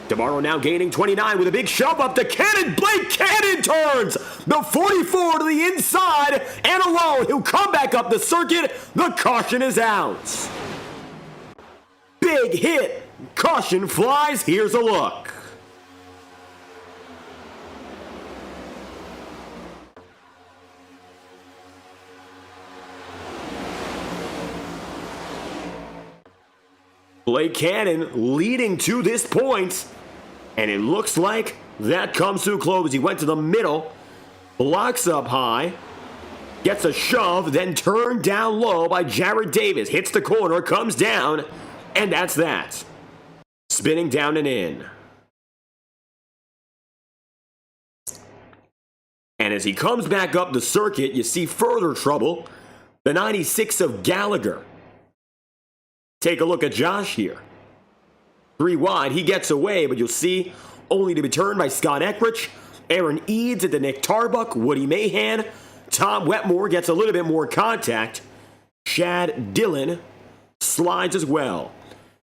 DeBarro now gaining 29 with a big shove up to Cannon. Blake Cannon turns the 44 to the inside, and alone he'll come back up the circuit. The caution is out. Big hit. Caution flies. Here's a look. Blake Cannon leading to this point, and it looks like that comes to a close. He went to the middle, blocks up high, gets a shove, then turned down low by Jared Davis, hits the corner, comes down, and that's that. Spinning down and in. And as he comes back up the circuit, you see further trouble. The 96 of Gallagher. Take a look at Josh here. 3 wide, he gets away, but you'll see only to be turned by Scott Eckrich, Aaron Eads at the Nick Tarbuck, Woody Mahan, Tom Wetmore gets a little bit more contact, Chad Dillon slides as well.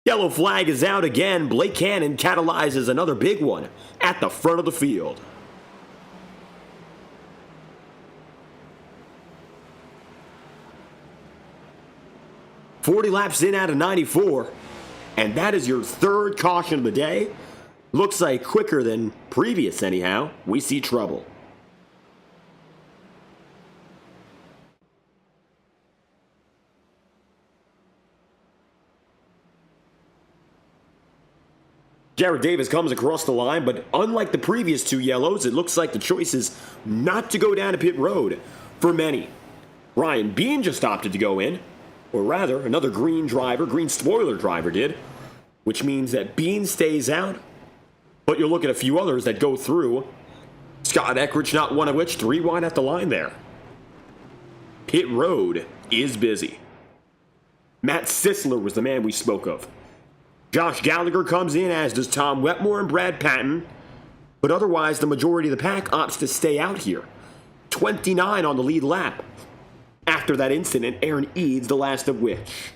Yellow flag is out again. Blake Cannon catalyzes another big one at the front of the field. 40 laps in out of 94. And that is your third caution of the day. Looks like quicker than previous anyhow. We see trouble. Jared Davis comes across the line, but unlike the previous two yellows, it looks like the choice is not to go down to pit road for many. Ryan Bean just opted to go in, or rather, another green spoiler driver did, which means that Bean stays out, but you'll look at a few others that go through. Scott Eckridge, not one of which, 3 wide at the line there. Pit road is busy. Matt Sisler was the man we spoke of. Josh Gallagher comes in, as does Tom Wetmore and Brad Patton. But otherwise, the majority of the pack opts to stay out here. 29 on the lead lap. After that incident, Aaron Eads, the last of which.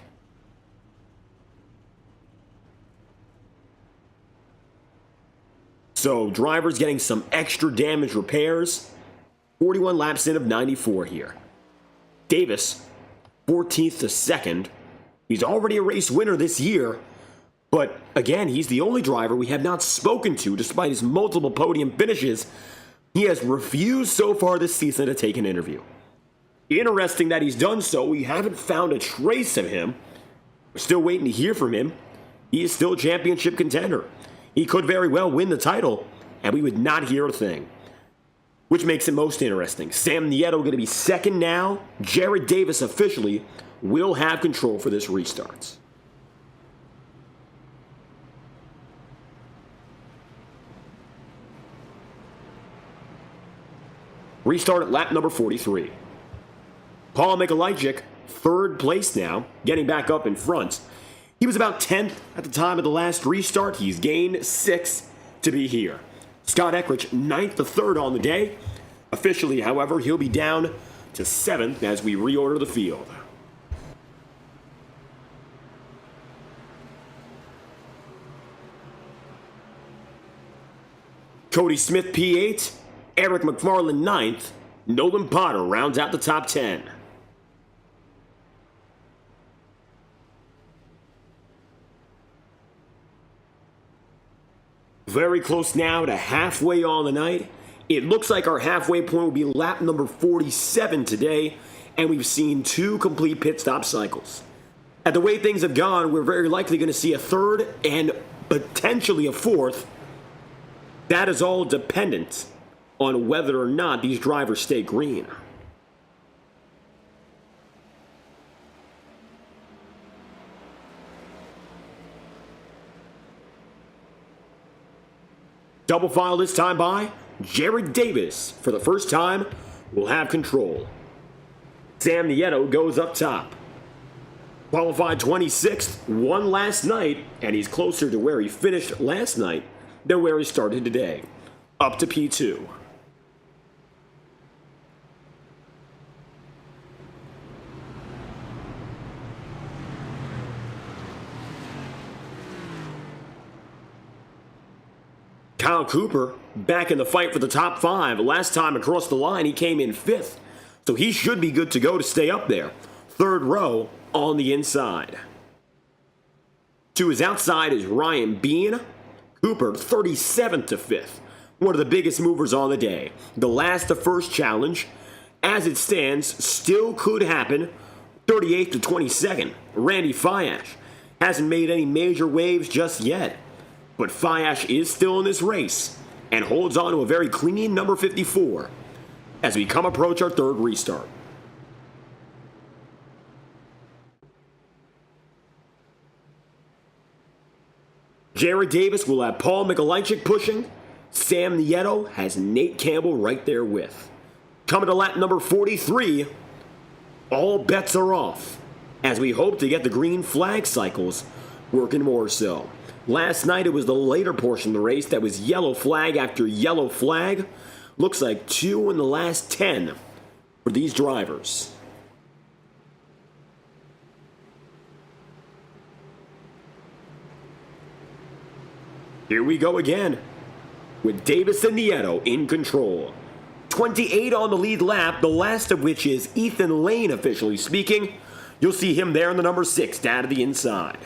So, drivers getting some extra damage repairs. 41 laps in of 94 here. Davis, 14th to 2nd. He's already a race winner this year. But again, he's the only driver we have not spoken to despite his multiple podium finishes. He has refused so far this season to take an interview. Interesting that he's done so. We haven't found a trace of him. We're still waiting to hear from him. He is still a championship contender. He could very well win the title, and we would not hear a thing. Which makes it most interesting. Sam Nieto going to be second now. Jared Davis officially will have control for this restart. Restart at lap number 43. Paul Mikolajczyk, 3rd place now, getting back up in front. He was about 10th at the time of the last restart. He's gained 6 to be here. Scott Eckridge, 9th to 3rd on the day. Officially, however, he'll be down to 7th as we reorder the field. Cody Smith, P8. Eric McFarland, 9th. Nolan Potter rounds out the top 10. Very close now to halfway on the night. It looks like our halfway point will be lap number 47 today, and we've seen 2 complete pit stop cycles. At the way things have gone, we're very likely going to see a 3rd and potentially a 4th. That is all dependent on whether or not these drivers stay green. Double file this time by Jared Davis. For the first time, will have control. Sam Nieto goes up top. Qualified 26th, won last night, and he's closer to where he finished last night than where he started today. Up to P2. Kyle Cooper back in the fight for the top 5. Last time across the line, he came in 5th. So he should be good to go to stay up there. 3rd row on the inside. To his outside is Ryan Bean. Cooper, 37th to 5th. One of the biggest movers on the day. The last to first challenge, as it stands, still could happen. 38th to 22nd. Randy Fiash hasn't made any major waves just yet. But Fiash is still in this race and holds on to a very clean number 54 as we approach our 3rd restart. Jared Davis will have Paul Mikolajczyk pushing. Sam Nieto has Nate Campbell right there with. Coming to lap number 43, all bets are off as we hope to get the green flag cycles working more so. Last night, it was the later portion of the race that was yellow flag after yellow flag. Looks like 2 in the last 10 for these drivers. Here we go again, with Davis and Nieto in control. 28 on the lead lap, the last of which is Ethan Lane officially speaking. You'll see him there in the number 6 down to the inside.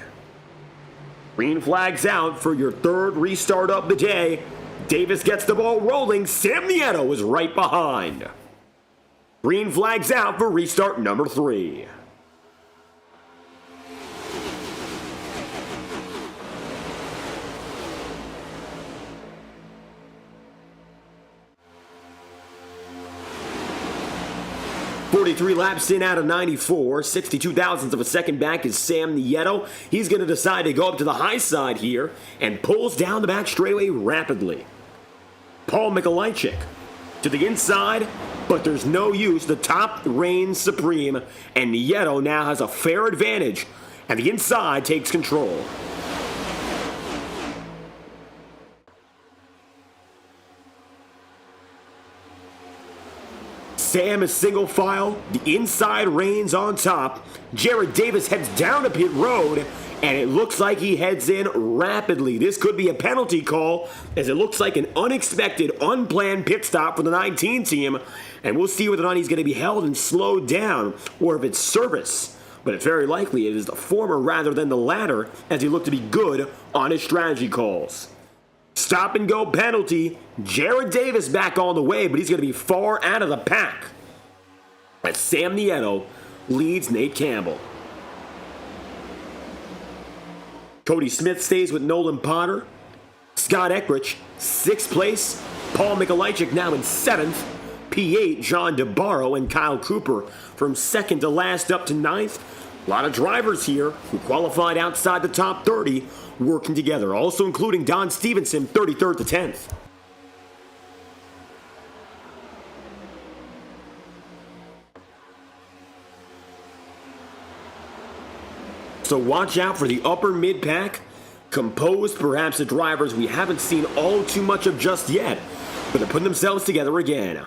Green flag's out for your third restart of the day. Davis gets the ball rolling. Sam Nieto is right behind. Green flag's out for restart number 3. .43 laps in out of 94, 62 thousandths of a second back is Sam Nieto. He's going to decide to go up to the high side here and pulls down the back straightaway rapidly. Paul Mikolajczyk to the inside, but there's no use. The top reigns supreme, and Nieto now has a fair advantage, and the inside takes control. Sam is single file, the inside reigns on top. Jared Davis heads down to pit road, and it looks like he heads in rapidly. This could be a penalty call, as it looks like an unexpected, unplanned pit stop for the 19 team, and we'll see whether or not he's going to be held and slowed down, or if it's service. But it's very likely it is the former rather than the latter, as he looked to be good on his strategy calls. Stop and go penalty. Jared Davis back on the way, but he's going to be far out of the pack, as Sam Nieto leads Nate Campbell. Cody Smith stays with Nolan Potter. Scott Eckrich, 6th place. Paul Mikolajczyk now in 7th. P8, John DeBarro and Kyle Cooper from 2nd to last up to 9th. A lot of drivers here who qualified outside the top 30 working together, also including Don Stevenson, 33rd to 10th. So watch out for the upper mid-pack, composed perhaps of drivers we haven't seen all too much of just yet, but they're putting themselves together again.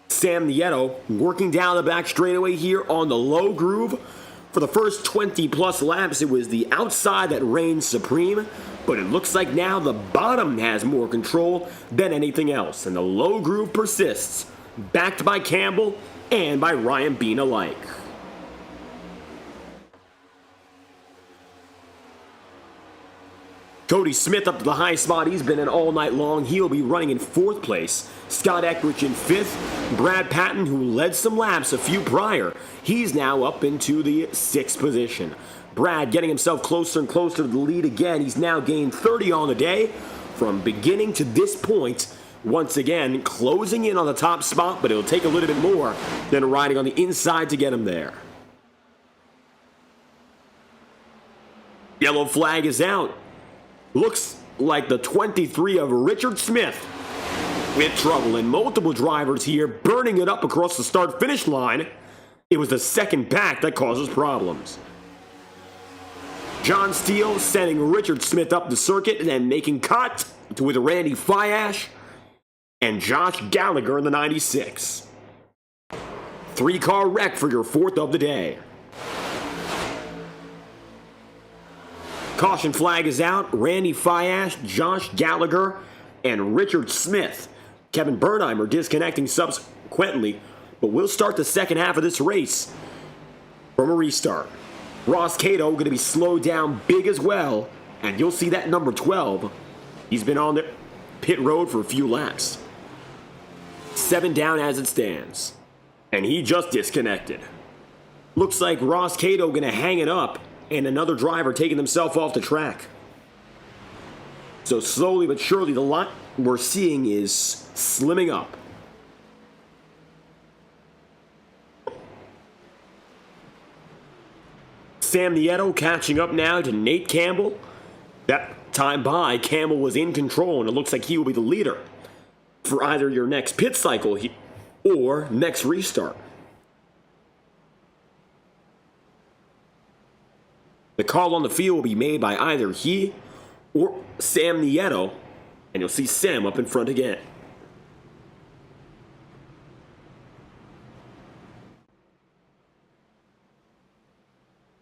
Sam Nieto working down the back straightaway here on the low groove. For the first 20-plus laps, it was the outside that reigned supreme, but it looks like now the bottom has more control than anything else, and the low groove persists, backed by Campbell and by Ryan Bean alike. Cody Smith up to the high spot. He's been in all night long. He'll be running in 4th place. Scott Eckrich in 5th. Brad Patton, who led some laps a few prior, he's now up into the 6th position. Brad getting himself closer and closer to the lead again. He's now gained 30 on the day from beginning to this point. Once again, closing in on the top spot, but it'll take a little bit more than riding on the inside to get him there. Yellow flag is out. Looks like the 23 of Richard Smith with trouble, and multiple drivers here burning it up across the start-finish line. It was the second pack that causes problems. John Steele sending Richard Smith up the circuit and then making cut with Randy Fiash and Josh Gallagher in the 96. 3-car wreck for your 4th of the day. Caution flag is out. Randy Fiash, Josh Gallagher, and Richard Smith. Kevin Bernheimer disconnecting subsequently, but we'll start the second half of this race from a restart. Ross Cato going to be slowed down big as well, and you'll see that number 12. He's been on the pit road for a few laps. 7 down as it stands, and he just disconnected. Looks like Ross Cato going to hang it up, and another driver taking himself off the track. So slowly but surely the lot we're seeing is slimming up. Sam Nieto catching up now to Nate Campbell. That time by, Campbell was in control, and it looks like he will be the leader for either your next pit cycle or next restart. The call on the field will be made by either he or Sam Nieto, and you'll see Sam up in front again.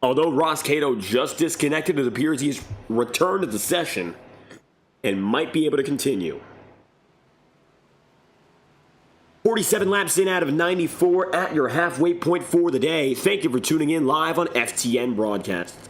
Although Ross Cato just disconnected, it appears he's returned to the session and might be able to continue. 47 laps in out of 94 at your halfway point for the day. Thank you for tuning in live on FTN Broadcasting.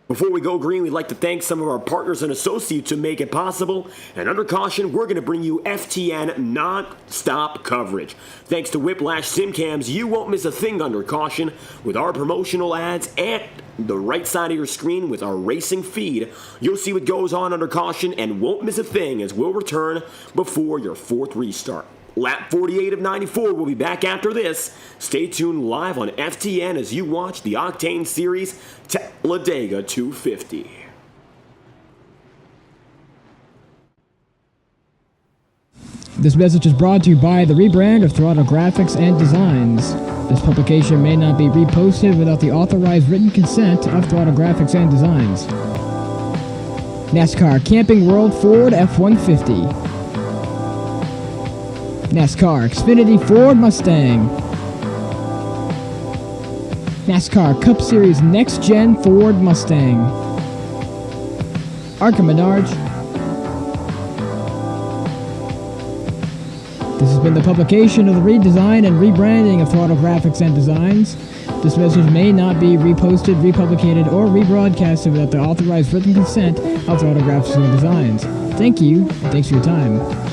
Before we go green, we'd like to thank some of our partners and associates who make it possible. And under caution, we're going to bring you FTN non-stop coverage. Thanks to Whiplash SimCams, you won't miss a thing under caution with our promotional ads and the right side of your screen with our racing feed. You'll see what goes on under caution and won't miss a thing as we'll return before your fourth restart. Lap 48 of 94 will be back after this. Stay tuned live on FTN as you watch the Octane Series Talladega 250. This message is brought to you by the rebrand of Throttle Graphics and Designs. This publication may not be reposted without the authorized written consent of Throttle Graphics and Designs. NASCAR Camping World Ford F-150. NASCAR Xfinity Ford Mustang. NASCAR Cup Series Next-Gen Ford Mustang. Arca Menards. This has been the publication of the redesign and rebranding of Throttle Graphics and Designs. This message may not be reposted, republicated, or rebroadcasted without the authorized written consent of Throttle Graphics and Designs. Thank you, and thanks for your time.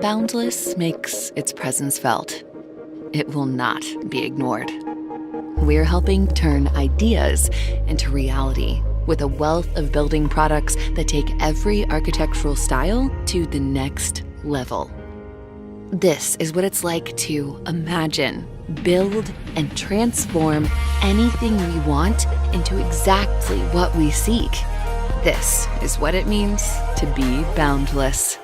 Boundless makes its presence felt. It will not be ignored. We're helping turn ideas into reality with a wealth of building products that take every architectural style to the next level. This is what it's like to imagine, build, and transform anything we want into exactly what we seek. This is what it means to be boundless.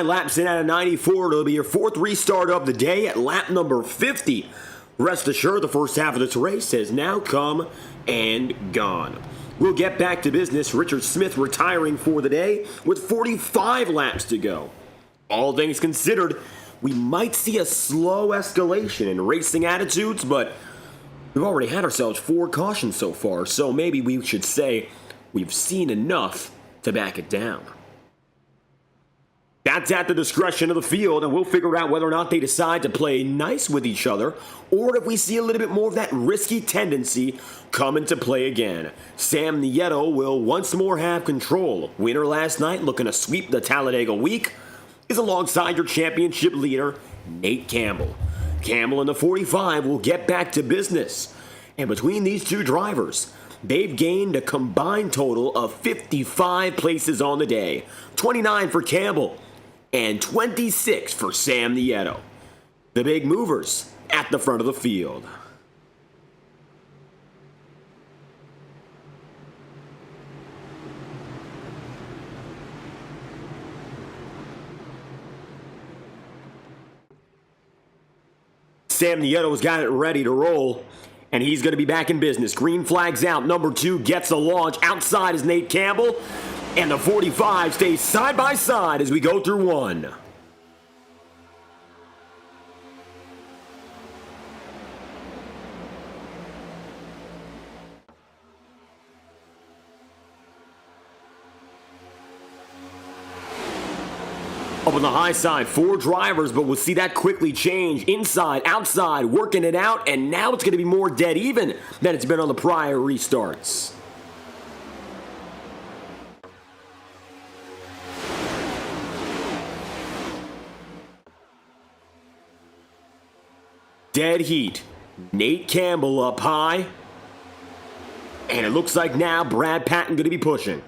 Laps in out of 94. It'll be your fourth restart of the day at lap number 50. Rest assured, the first half of this race has now come and gone. We'll get back to business. Richard Smith retiring for the day with 45 laps to go. All things considered, we might see a slow escalation in racing attitudes, but we've already had ourselves 4 cautions so far, so maybe we should say we've seen enough to back it down. That's at the discretion of the field, and we'll figure out whether or not they decide to play nice with each other, or if we see a little bit more of that risky tendency come into play again. Sam Nieto will once more have control. Winner last night, looking to sweep the Talladega week, is alongside your championship leader, Nate Campbell. Campbell in the 45 will get back to business. And between these two drivers, they've gained a combined total of 55 places on the day. 29 for Campbell and 26 for Sam Nieto. The big movers at the front of the field. Sam Nieto's got it ready to roll, and he's going to be back in business. Green flag's out. Number 2 gets a launch. Outside is Nate Campbell. And the 45 stays side by side as we go through 1. Up on the high side, 4 drivers, but we'll see that quickly change. Inside, outside, working it out, and now it's going to be more dead even than it's been on the prior restarts. Dead heat. Nate Campbell up high. And it looks like now Brad Patton going to be pushing.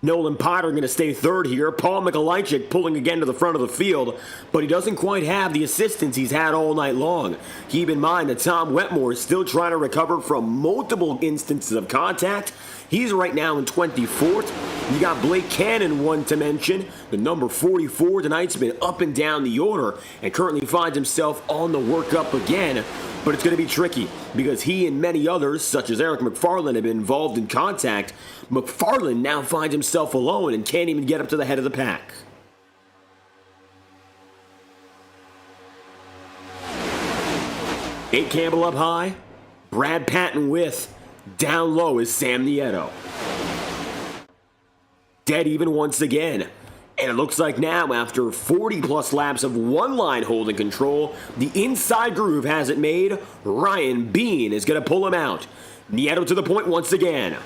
Nolan Potter going to stay third here. Paul Mikolajczyk pulling again to the front of the field, but he doesn't quite have the assistance he's had all night long. Keep in mind that Tom Wetmore is still trying to recover from multiple instances of contact. He's right now in 24th. You got Blake Cannon, one to mention. The number 44 tonight's been up and down the order and currently finds himself on the workup again. But it's going to be tricky because he and many others, such as Eric McFarland, have been involved in contact. McFarland now finds himself alone and can't even get up to the head of the pack. Nate Campbell up high. Brad Patton with. Down low is Sam Nieto. Dead even once again. And it looks like now, after 40-plus laps of one line holding control, the inside groove has it made. Ryan Bean is going to pull him out. Nieto to the point once again.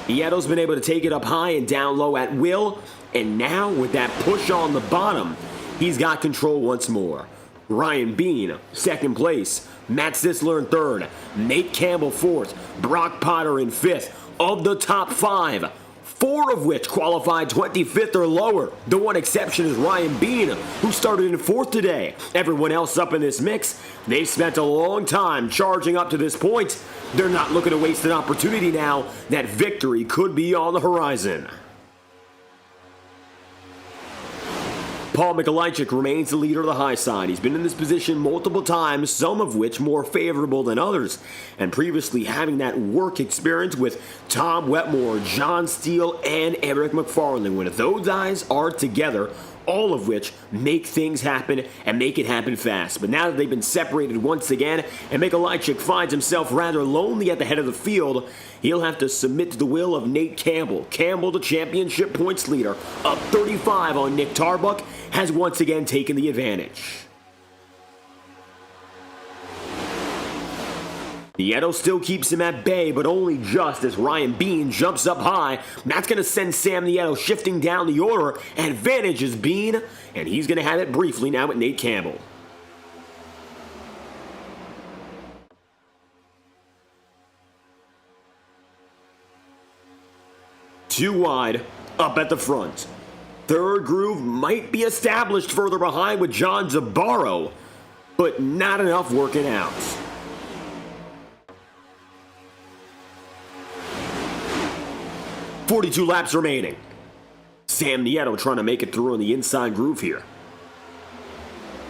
Nieto's been able to take it up high and down low at will. And now, with that push on the bottom, he's got control once more. Ryan Bean, second place. Matt Sisler in third. Nate Campbell fourth. Brock Potter in fifth. Of the top 5, 4 of which qualified 25th or lower. The one exception is Ryan Bean, who started in 4th today. Everyone else up in this mix, they've spent a long time charging up to this point. They're not looking to waste an opportunity now. That victory could be on the horizon. Paul Mikolajczyk remains the leader of the high side. He's been in this position multiple times, some of which more favorable than others. And previously having that work experience with Tom Wetmore, John Steele, and Eric McFarland. When those guys are together, all of which make things happen and make it happen fast. But now that they've been separated once again, and Mikolajczyk finds himself rather lonely at the head of the field, he'll have to submit to the will of Nate Campbell. Campbell, the championship points leader, up 35 on Nick Tarbuck, has once again taken the advantage. Nieto still keeps him at bay, but only just as Ryan Bean jumps up high. That's going to send Sam Nieto shifting down the order. Advantage is Bean, and he's going to have it briefly now with Nate Campbell. Too wide, up at the front. Third groove might be established further behind with John Zabaro, but not enough working out. .42 laps remaining. Sam Nieto trying to make it through on the inside groove here.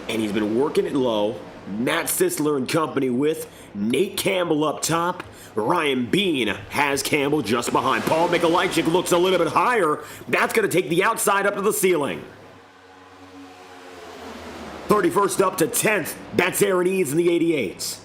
And he's been working it low. Matt Sisler and company with Nate Campbell up top. Ryan Bean has Campbell just behind. Paul Mikolajczyk looks a little bit higher. That's going to take the outside up to the ceiling. 31st up to 10th. That's Aaron Eads in the 88s.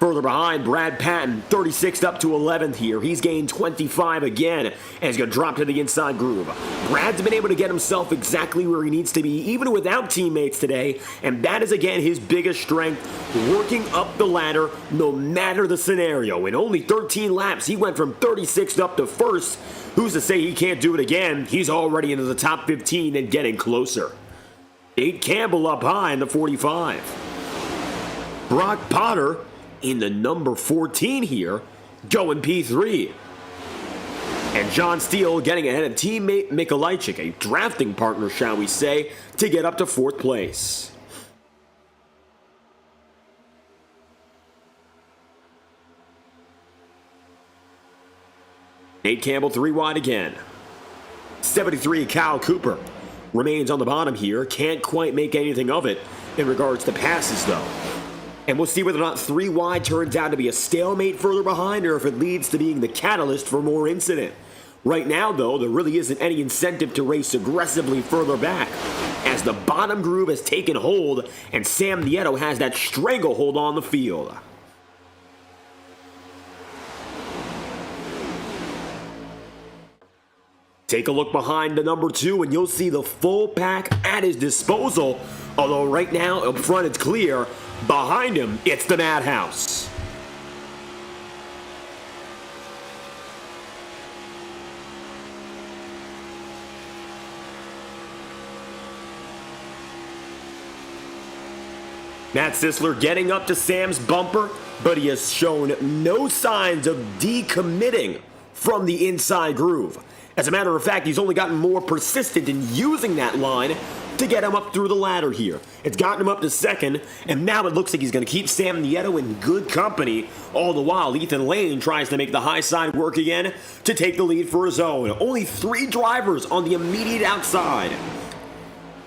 Further behind, Brad Patton, 36th up to 11th here. He's gained 25 again, and he's going to drop to the inside groove. Brad's been able to get himself exactly where he needs to be, even without teammates today, and that is, again, his biggest strength, working up the ladder no matter the scenario. In only 13 laps, he went from 36th up to 1st. Who's to say he can't do it again? He's already into the top 15 and getting closer. Nate Campbell up high in the 45. Brock Potter in the number 14 here, going P3. And John Steele getting ahead of teammate Mikolajczyk, a drafting partner, shall we say, to get up to 4th place. Nate Campbell 3 wide again. 73 Kyle Cooper remains on the bottom here, can't quite make anything of it in regards to passes though. And we'll see whether or not 3 wide turns out to be a stalemate further behind or if it leads to being the catalyst for more incident. Right now, though, there really isn't any incentive to race aggressively further back, as the bottom groove has taken hold and Sam Nieto has that stranglehold on the field. Take a look behind the number 2 and you'll see the full pack at his disposal. Although right now up front it's clear. Behind him, it's the Madhouse. Matt Sisler getting up to Sam's bumper, but he has shown no signs of decommitting from the inside groove. As a matter of fact, he's only gotten more persistent in using that line to get him up through the ladder here. It's gotten him up to second, and now it looks like he's going to keep Sam Nieto in good company. All the while, Ethan Lane tries to make the high side work again to take the lead for his own. Only 3 drivers on the immediate outside.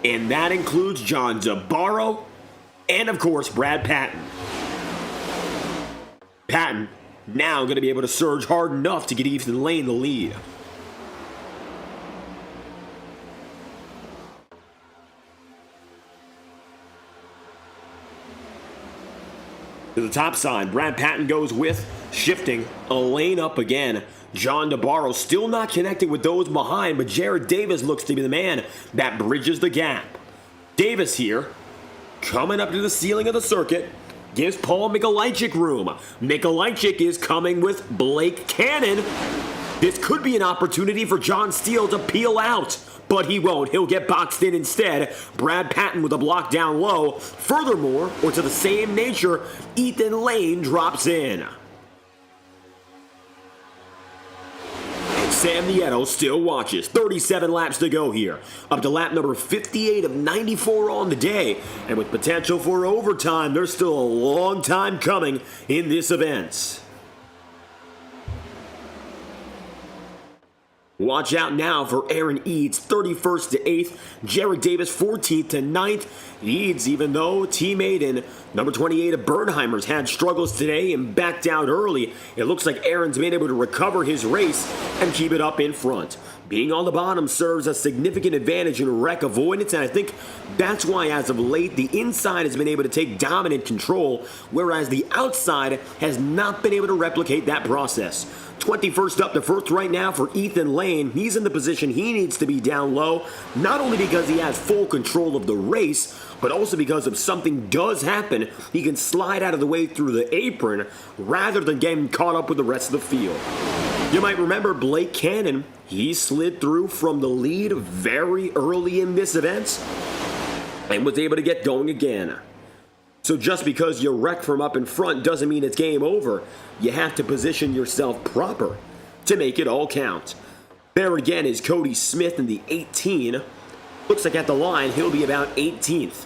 And that includes John DeBarro and, of course, Brad Patton. Patton now going to be able to surge hard enough to get Ethan Lane the lead. To the top side, Brad Patton goes with, shifting a lane up again. John DeBarro still not connecting with those behind, but Jared Davis looks to be the man that bridges the gap. Davis here, coming up to the ceiling of the circuit, gives Paul Mikolajczyk room. Mikolajczyk is coming with Blake Cannon. This could be an opportunity for John Steele to peel out, but he won't. He'll get boxed in instead. Brad Patton with a block down low. Furthermore, or to the same nature, Ethan Lane drops in. And Sam Nieto still watches. 37 laps to go here. Up to lap number 58 of 94 on the day. And with potential for overtime, there's still a long time coming in this event. Watch out now for Aaron Eads, 31st to 8th. Jared Davis, 14th to 9th. Eads, even though teammate and number 28 of Bernheimer's had struggles today and backed out early, it looks like Aaron's been able to recover his race and keep it up in front. Being on the bottom serves a significant advantage in wreck avoidance, and I think that's why as of late the inside has been able to take dominant control, whereas the outside has not been able to replicate that process. 21st up to first right now for Ethan Lane. He's in the position he needs to be down low, not only because he has full control of the race, but also because if something does happen, he can slide out of the way through the apron rather than getting caught up with the rest of the field. You might remember Blake Cannon. He slid through from the lead very early in this event and was able to get going again. So just because you wreck from up in front doesn't mean it's game over. You have to position yourself proper to make it all count. There again is Cody Smith in the 18. Looks like at the line he'll be about 18th.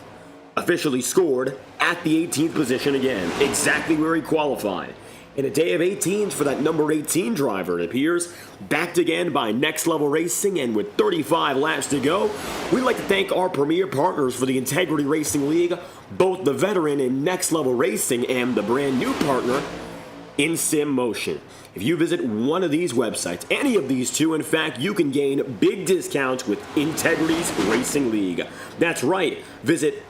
Officially scored at the 18th position again, exactly where he qualified. In a day of 18s for that number 18 driver, it appears, backed again by Next Level Racing, and with 35 laps to go, we'd like to thank our premier partners for the Integrity Racing League, both the veteran in Next Level Racing and the brand new partner in Sim Motion. If you visit one of these websites, any of these two, in fact, you can gain big discounts with Integrity's Racing League. That's right, visit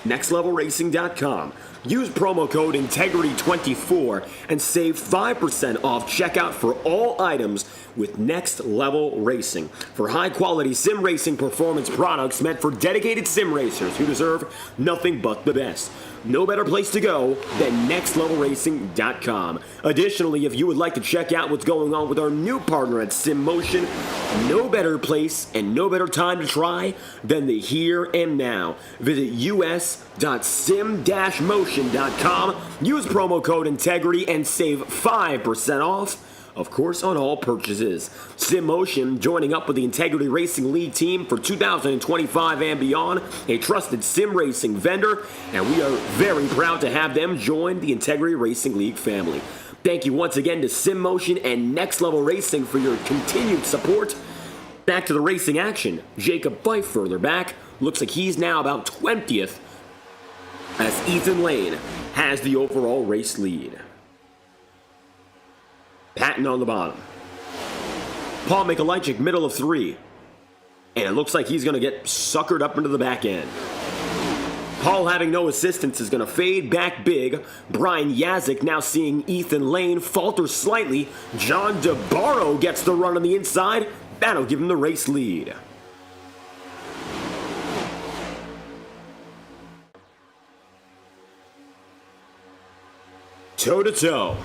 nextlevelracing.com. Use promo code INTEGRITY24 and save 5% off checkout for all items with Next Level Racing. For high-quality sim racing performance products meant for dedicated sim racers who deserve nothing but the best. No better place to go than nextlevelracing.com. Additionally, if you would like to check out what's going on with our new partner at SimMotion, no better place and no better time to than the here and now. Visit us.sim-motion.com, use promo code INTEGRITY, and save 5% off, of course, on all purchases. SimMotion joining up with the Integrity Racing League team for 2025 and beyond, a trusted sim racing vendor, and we are very proud to have them join the Integrity Racing League family. Thank you once again to SimMotion and Next Level Racing for your continued support. Back to the racing action. Jacob Fife further back. Looks like he's now about 20th as Ethan Lane has the overall race lead. Patton on the bottom. Paul Mikolajczyk, middle of 3. And it looks like he's going to get suckered up into the back end. Paul having no assistance is going to fade back big. Brian Yazik now seeing Ethan Lane falter slightly. John DeBarro gets the run on the inside. That'll give him the race lead. Toe-to-toe.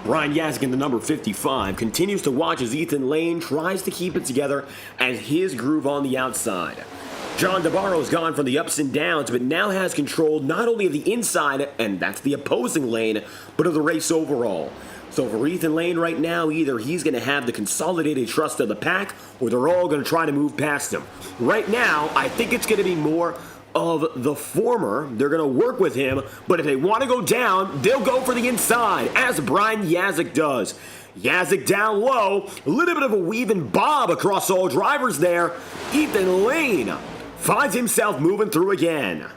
Brian Yazik in the number 55 continues to watch as Ethan Lane tries to keep it together as his groove on the outside. John DeBarro's gone from the ups and downs, but now has control not only of the inside, and that's the opposing lane, but of the race overall. So for Ethan Lane right now, either he's going to have the consolidated trust of the pack, or they're all going to try to move past him. Right now, I think it's going to be more of the former. They're going to work with him, but if they want to go down, they'll go for the inside, as Brian Yazik does. Yazik down low, a little bit of a weave and bob across all drivers there. Ethan Lane finds himself moving through again.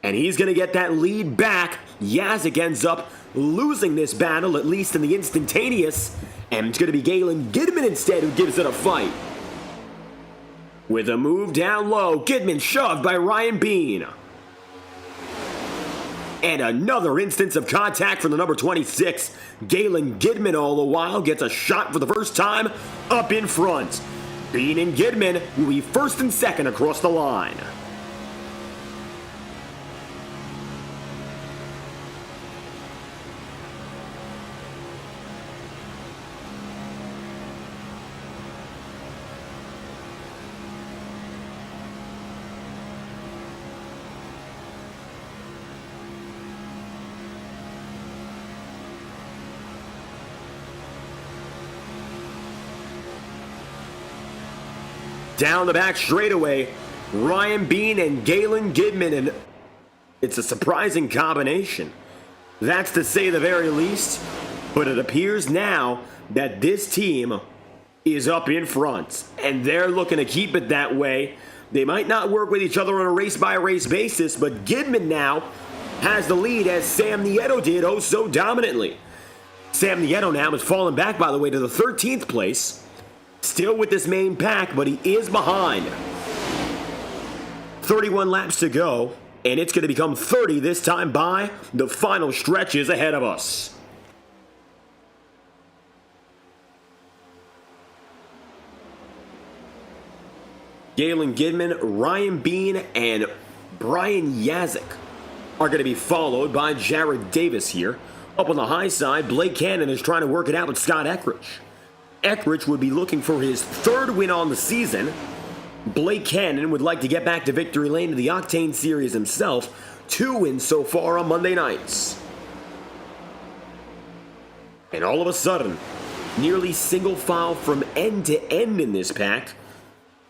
And he's going to get that lead back. Yazik ends up losing this battle, at least in the instantaneous. And it's going to be Galen Gidman instead who gives it a fight. With a move down low, Gidman shoved by Ryan Bean. And another instance of contact from the number 26. Galen Gidman all the while gets a shot for the first time up in front. Bean and Gidman will be first and second across the line. Down the back straightaway, Ryan Bean and Galen Gidman, and it's a surprising combination. That's to say the very least, but it appears now that this team is up in front, and they're looking to keep it that way. They might not work with each other on a race-by-race basis, but Gidman now has the lead as Sam Nieto did oh so dominantly. Sam Nieto now has fallen back, by the way, to the 13th place. Still with this main pack, but he is behind. 31 laps to go, and it's going to become 30 this time by the final stretches ahead of us. Galen Gidman, Ryan Bean, and Brian Yazik are going to be followed by Jared Davis here. Up on the high side, Blake Cannon is trying to work it out with Scott Eckrich. Eckrich would be looking for his third win on the season. Blake Cannon would like to get back to victory lane to the Octane Series himself. 2 wins so far on Monday nights. And all of a sudden, nearly single file from end to end in this pack.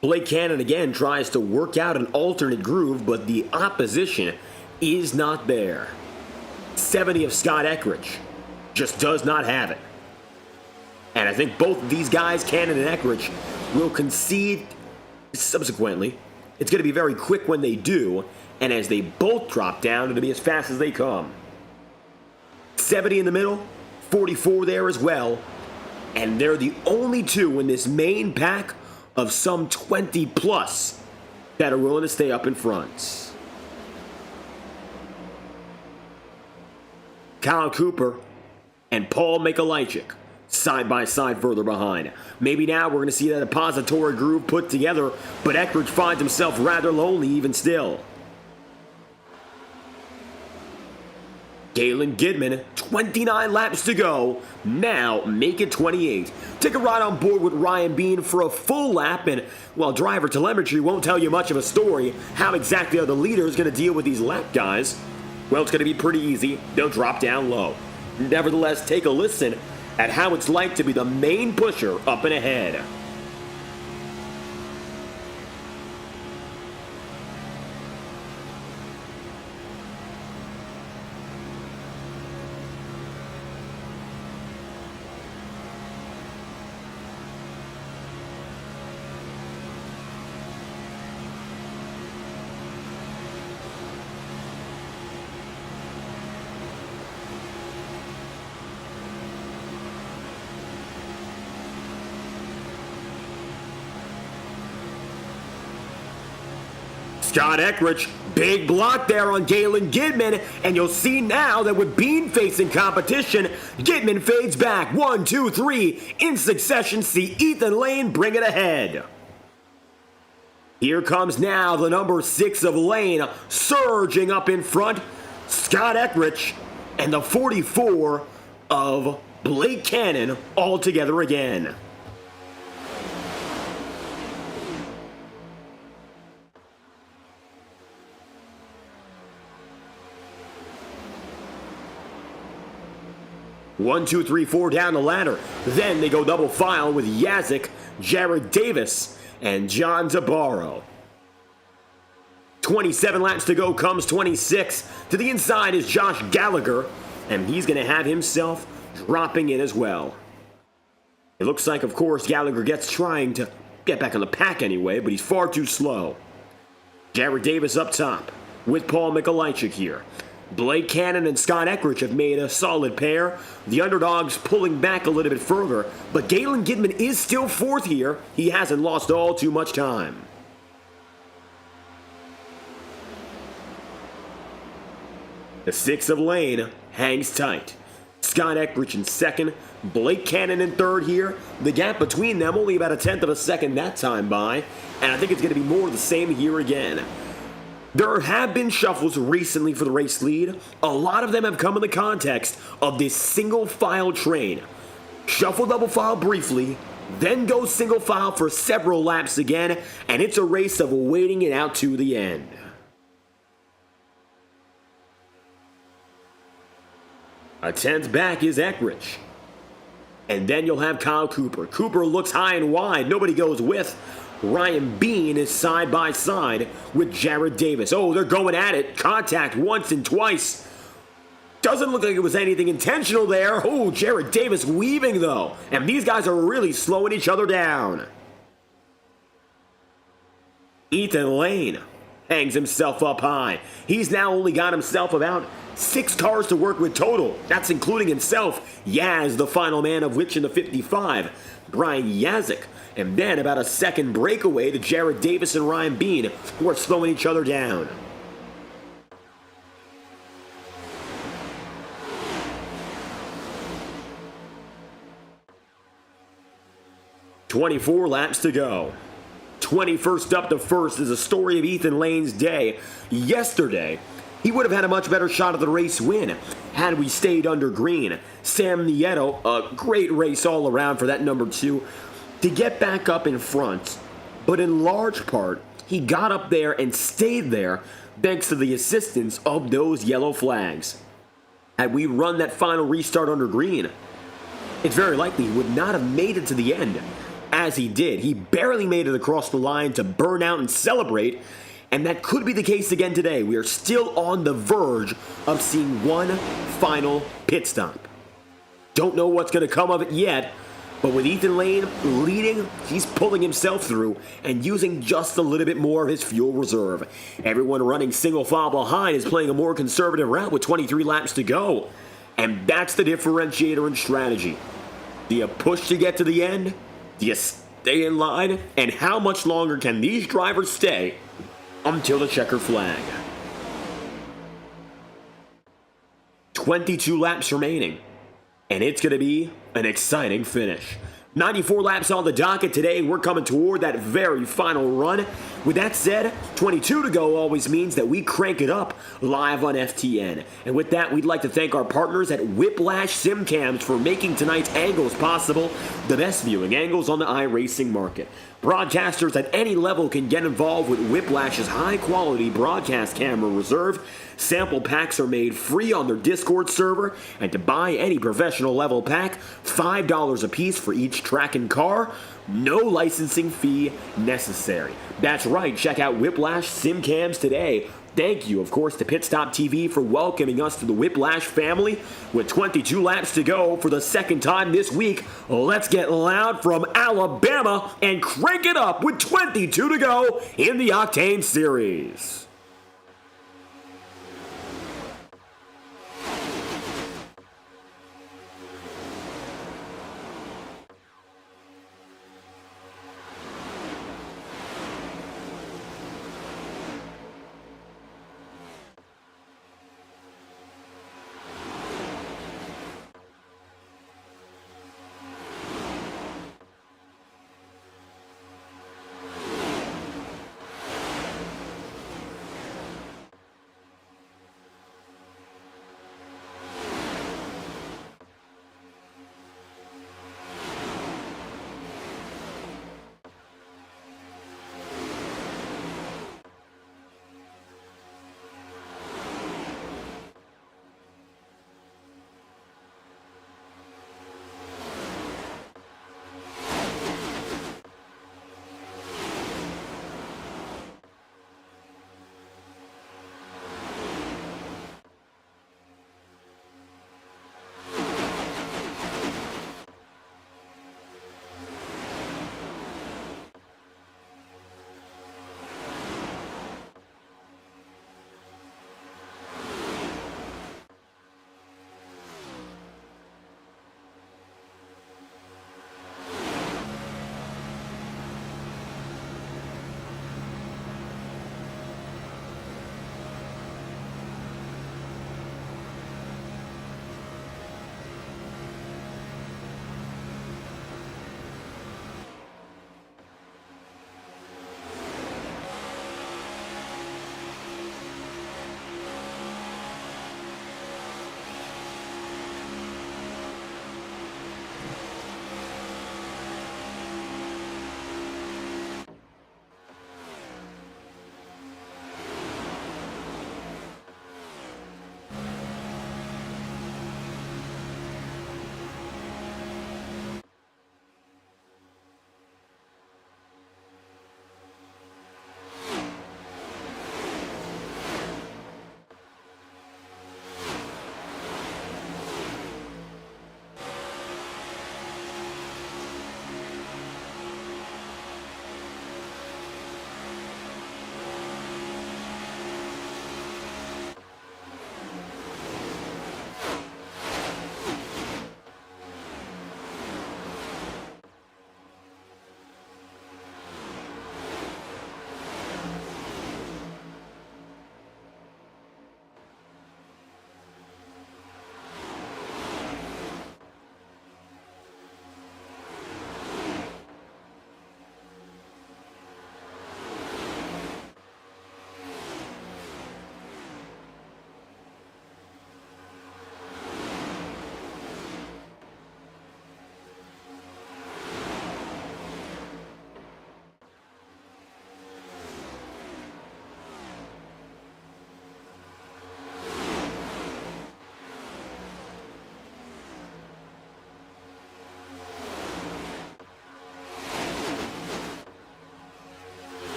Blake Cannon again tries to work out an alternate groove, but the opposition is not there. 70 of Scott Eckrich just does not have it. And I think both of these guys, Cannon and Eckrich, will concede subsequently. It's going to be very quick when they do, and as they both drop down, it'll be as fast as they come. 70 in the middle, 44 there as well, and they're the only two in this main pack of some 20 plus that are willing to stay up in front. Kyle Cooper and Paul Mikolajczyk side by side further behind. Maybe now we're going to see that oppository groove put together, but Eckrich finds himself rather lonely even still. Galen Gidman, 29 laps to go. Now make it 28. Take a ride on board with Ryan Bean for a full lap, and while driver telemetry won't tell you much of a story, how exactly are the leaders going to deal with these lap guys? Well, it's going to be pretty easy. They'll drop down low. Nevertheless, take a listen at how it's like to be the main pusher up and ahead. Scott Eckrich Big block there on Galen Gidman, and you'll see now that with Bean facing competition, Gidman fades back. 1, 2, 3 in succession. See Ethan Lane bring it ahead. Here comes now the number 6 of Lane, surging up in front, Scott Eckrich, and the 44 of Blake Cannon all together again. One, two, three, four down the ladder. Then they go double file with Yazik, Jared Davis, and John Zabaro. 27 laps to go comes 26. To the inside is Josh Gallagher, and he's going to have himself dropping in as well. It looks like, of course, Gallagher gets trying to get back on the pack anyway, but he's far too slow. Jared Davis up top with Paul Mikolajczyk here. Blake Cannon and Scott Eckrich have made a solid pair. The underdogs pulling back a little bit further, but Galen Gidman is still fourth here. He hasn't lost all too much time. The 6 of Lane hangs tight. Scott Eckrich in second, Blake Cannon in third here. The gap between them only about 1/10 of a second that time by, and I think it's going to be more of the same here again. There have been shuffles recently for the race lead. A lot of them have come in the context of this single file train. Shuffle double file briefly, then go single file for several laps again, and it's a race of waiting it out to the end. A 10th back is Eckrich. And then you'll have Kyle Cooper. Cooper looks high and wide. Nobody goes with. Ryan Bean is side by side with Jared Davis. Oh, they're going at it. Contact once and twice. Doesn't look like it was anything intentional there. Oh, Jared Davis weaving though. And these guys are really slowing each other down. Ethan Lane hangs himself up high. He's now only got himself about 6 cars to work with total. That's including himself. Yaz, the final man of which in the 55. Brian Yazik. And then about a second breakaway to Jared Davis and Ryan Bean, who are slowing each other down. "24 laps to go. 21st up to first is a story of Ethan Lane's day. Yesterday, he would have had a much better shot at the race win had we stayed under green. Sam Nieto, a great race all around for that number 2. To get back up in front, but in large part, he got up there and stayed there thanks to the assistance of those yellow flags. Had we run that final restart under green, it's very likely he would not have made it to the end. As he did, he barely made it across the line to burn out and celebrate, and that could be the case again today. We are still on the verge of seeing one final pit stop. Don't know what's going to come of it yet, but with Ethan Lane leading, he's pulling himself through and using just a little bit more of his fuel reserve. Everyone running single file behind is playing a more conservative route with 23 laps to go. And that's the differentiator in strategy. Do you push to get to the end? Do you stay in line? And how much longer can these drivers stay until the checker flag? 22 laps remaining. And it's going to be an exciting finish. 94 laps on the docket today. We're coming toward that very final run. With that said, 22 to go always means that we crank it up live on FTN. And with that, we'd like to thank our partners at Whiplash SimCams for making tonight's angles possible. The best viewing angles on the iRacing market. Broadcasters at any level can get involved with Whiplash's high-quality broadcast camera reserve. Sample packs are made free on their Discord server, and to buy any professional level pack, $5 a piece for each track and car. No licensing fee necessary. That's right, check out Whiplash SimCams today. Thank you, of course, to Pit Stop TV for welcoming us to the Whiplash family. With 22 laps to go for the second time this week, let's get loud from Alabama and crank it up with 22 to go in the Octane Series.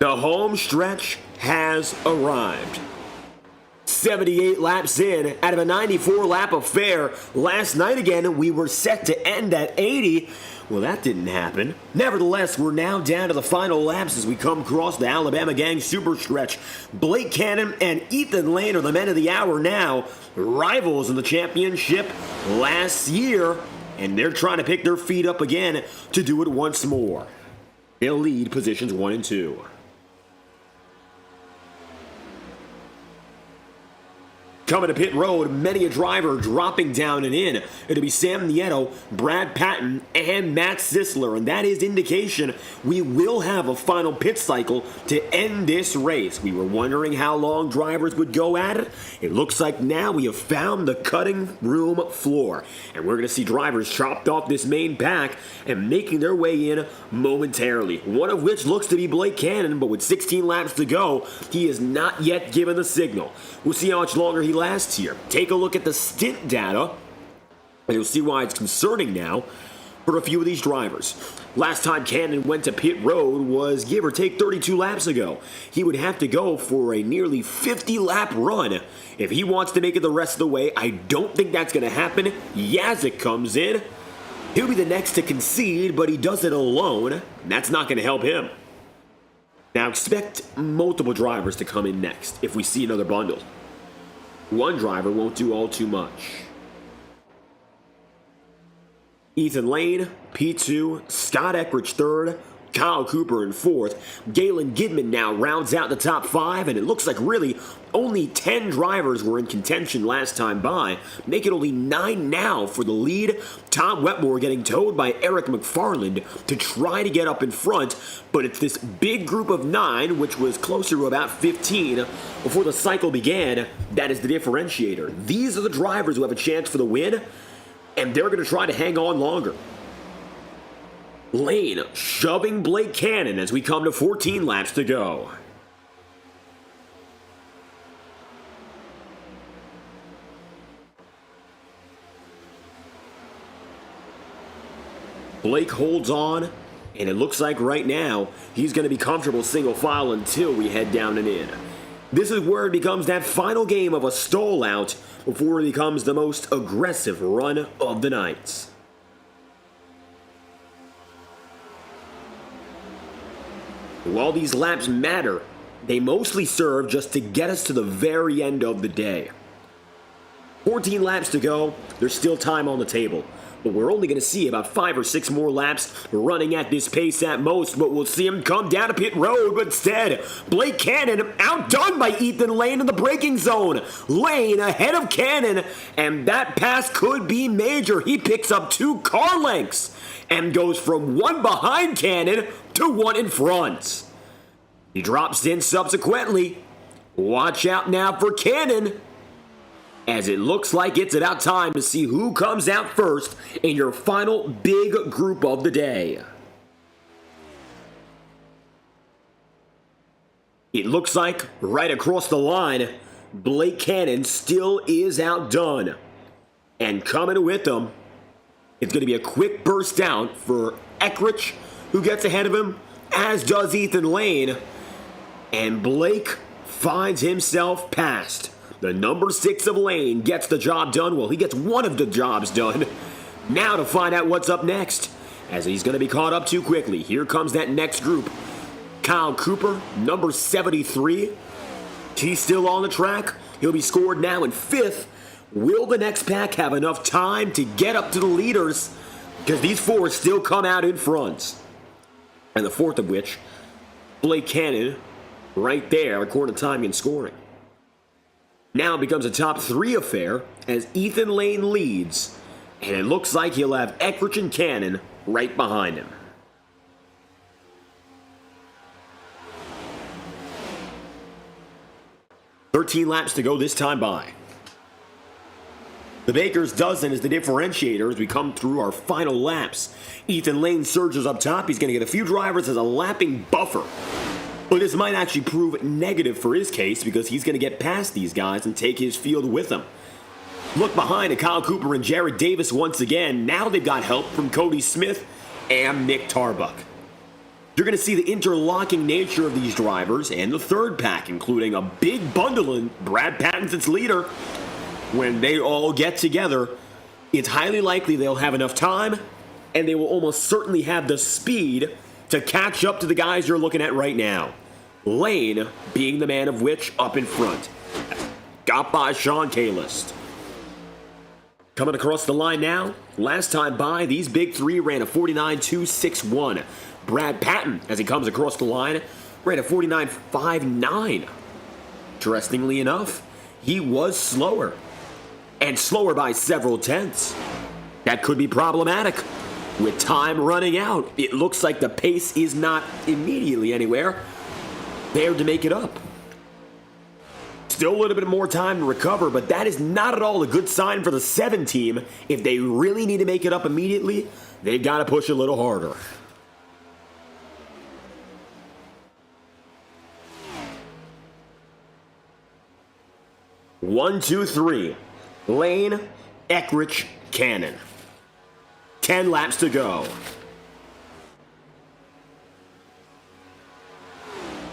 The home stretch has arrived. 78 laps in out of a 94-lap affair. Last night again, we were set to end at 80. Well, that didn't happen. Nevertheless, we're now down to the final laps as we come across the Alabama Gang super stretch. Blake Cannon and Ethan Lane are the men of the hour now, rivals in the championship last year, and they're trying to pick their feet up again to do it once more. They'll lead positions 1 and 2. Coming to pit road, many a driver dropping down and in. It'll be Sam Nieto, Brad Patton, and Matt Sisler, and that is indication we will have a final pit cycle to end this race. We were wondering how long drivers would go at it. It looks like now we have found the cutting room floor, and we're going to see drivers chopped off this main pack and making their way in momentarily. One of which looks to be Blake Cannon, but with 16 laps to go, he is not yet given the signal. We'll see how much longer he lasts here. Take a look at the stint data, and you'll see why it's concerning now for a few of these drivers. Last time Cannon went to pit road was give or take 32 laps ago. He would have to go for a nearly 50-lap run if he wants to make it the rest of the way. I don't think that's going to happen. Yazik comes in. He'll be the next to concede, but he does it alone. That's not going to help him. Now expect multiple drivers to come in next if we see another bundle. One driver won't do all too much. Ethan Lane, P2, Scott Eckridge third, Kyle Cooper in fourth. Galen Gidman now rounds out the top 5, and it looks like really only 10 drivers were in contention last time by. Make it only 9 now for the lead. Tom Wetmore getting towed by Eric McFarland to try to get up in front, but it's this big group of 9, which was closer to about 15 before the cycle began, that is the differentiator. These are the drivers who have a chance for the win, and they're going to try to hang on longer. Lane shoving Blake Cannon as we come to 14 laps to go. Blake holds on, and it looks like right now he's going to be comfortable single file until we head down and in. This is where it becomes that final game of a stall out before it becomes the most aggressive run of the night. While these laps matter, they mostly serve just to get us to the very end of the day. 14 laps to go, there's still time on the table, but we're only going to see about 5 or 6 more laps running at this pace at most, but we'll see him come down to pit road, but instead, Blake Cannon outdone by Ethan Lane in the braking zone. Lane ahead of Cannon, and that pass could be major. He picks up 2 car lengths and goes from 1 behind Cannon to 1 in front. He drops in subsequently. Watch out now for Cannon, as it looks like it's about time to see who comes out first in your final big group of the day. It looks like right across the line, Blake Cannon still is outdone. And coming with him, it's going to be a quick burst out for Eckridge, who gets ahead of him, as does Ethan Lane. And Blake finds himself past. The number 6 of Lane gets the job done. Well, he gets one of the jobs done. Now to find out what's up next, as he's going to be caught up too quickly. Here comes that next group. Kyle Cooper, number 73. He's still on the track. He'll be scored now in 5th. Will the next pack have enough time to get up to the leaders? Because these 4 still come out in front. And the 4th of which, Blake Cannon, right there, according to timing and scoring. Now it becomes a top 3 affair as Ethan Lane leads, and it looks like he'll have Eckridge and Cannon right behind him. "13 laps to go this time by. The Baker's dozen is the differentiator as we come through our final laps. Ethan Lane surges up top. He's going to get a few drivers as a lapping buffer. But this might actually prove negative for his case because he's going to get past these guys and take his field with him. Look behind at Kyle Cooper and Jared Davis once again. Now they've got help from Cody Smith and Nick Tarbuck. You're going to see the interlocking nature of these drivers and the third pack, including a big bundle in Brad Patton's its leader. When they all get together, it's highly likely they'll have enough time, and they will almost certainly have the speed to catch up to the guys you're looking at right now. Lane being the man of which up in front. Got by Sean Kalist. Coming across the line now, last time by, these big three ran a 49.261. Brad Patton, as he comes across the line, ran a 49.59. Interestingly enough, he was slower, and slower by several tenths. That could be problematic. With time running out, it looks like the pace is not immediately anywhere there to make it up. Still a little bit more time to recover, but that is not at all a good sign for the 7 team. If they really need to make it up immediately, they've got to push a little harder. One, two, three. Lane, Eckrich, Cannon. 10 laps to go.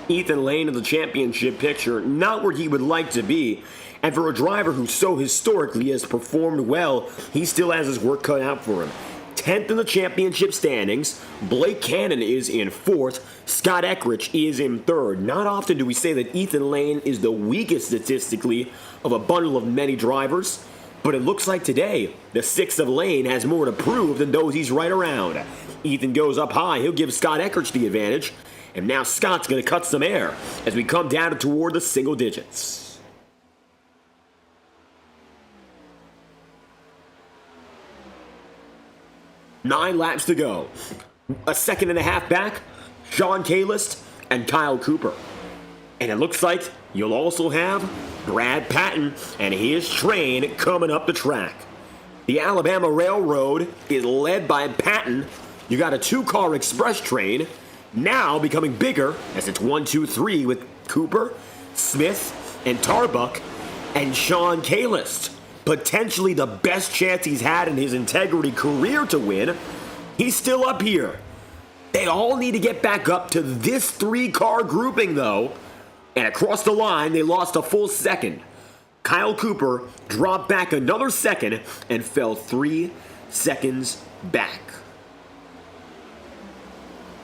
Ethan Lane in the championship picture, not where he would like to be. And for a driver who so historically has performed well, he still has his work cut out for him. 10th in the championship standings. Blake Cannon is in 4th. Scott Eckrich is in 3rd. Not often do we say that Ethan Lane is the weakest statistically of a bundle of many drivers, but it looks like today the 6 of Lane has more to prove than those he's right around. Ethan goes up high. He'll give Scott Eckrich the advantage. And now Scott's going to cut some air as we come down toward the single digits. Nine laps to go. A second and a half back, Sean Kalist and Kyle Cooper. And it looks like you'll also have Brad Patton and his train coming up the track. The Alabama Railroad is led by Patton. You got a 2-car express train, now becoming bigger as it's 1, 2, 3 with Cooper, Smith, and Tarbuck, and Sean Kalist. Potentially the best chance he's had in his Integrity career to win. He's still up here. They all need to get back up to this 3-car grouping though, and across the line they lost a full second. Kyle Cooper dropped back another second and fell 3 seconds back.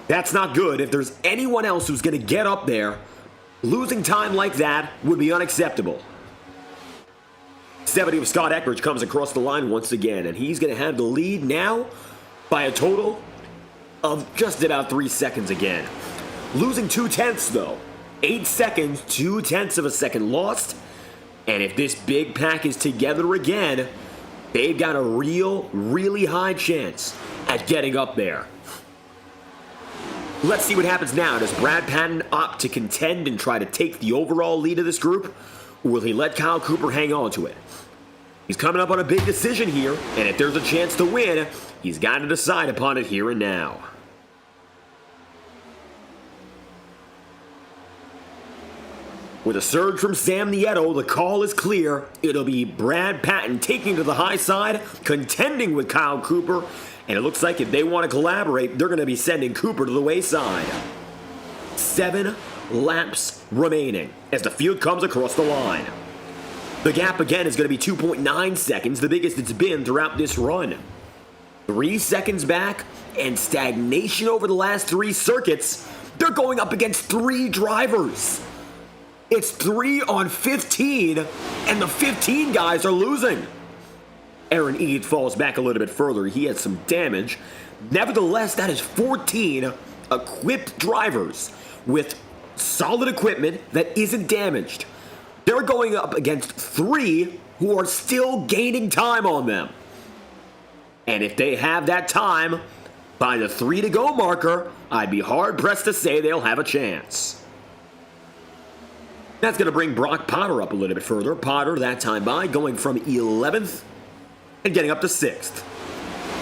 That's not good. If there's anyone else who's going to get up there, losing time like that would be unacceptable. 70 of Scott Eckrich comes across the line once again, and he's going to have the lead now by a total of just about 3 seconds again. Losing 2 tenths though. 8 seconds, 2 tenths of a second lost. And if this big pack is together again, they've got a really high chance at getting up there. Let's see what happens now. Does Brad Patton opt to contend and try to take the overall lead of this group? Or will he let Kyle Cooper hang on to it? He's coming up on a big decision here, and if there's a chance to win, he's got to decide upon it here and now. With a surge from Sam Nieto, the call is clear. It'll be Brad Patton taking to the high side, contending with Kyle Cooper, and it looks like if they want to collaborate, they're going to be sending Cooper to the wayside. 7 laps remaining as the field comes across the line. The gap again is going to be 2.9 seconds, the biggest it's been throughout this run. 3 seconds back and stagnation over the last 3 circuits. They're going up against 3 drivers. It's 3 on 15, and the 15 guys are losing. Aaron Eade falls back a little bit further. He had some damage. Nevertheless, that is 14 equipped drivers with solid equipment that isn't damaged. They're going up against 3 who are still gaining time on them. And if they have that time, by the 3 to go marker, I'd be hard-pressed to say they'll have a chance. That's going to bring Brock Potter up a little bit further. Potter, that time by, going from 11th and getting up to 6th.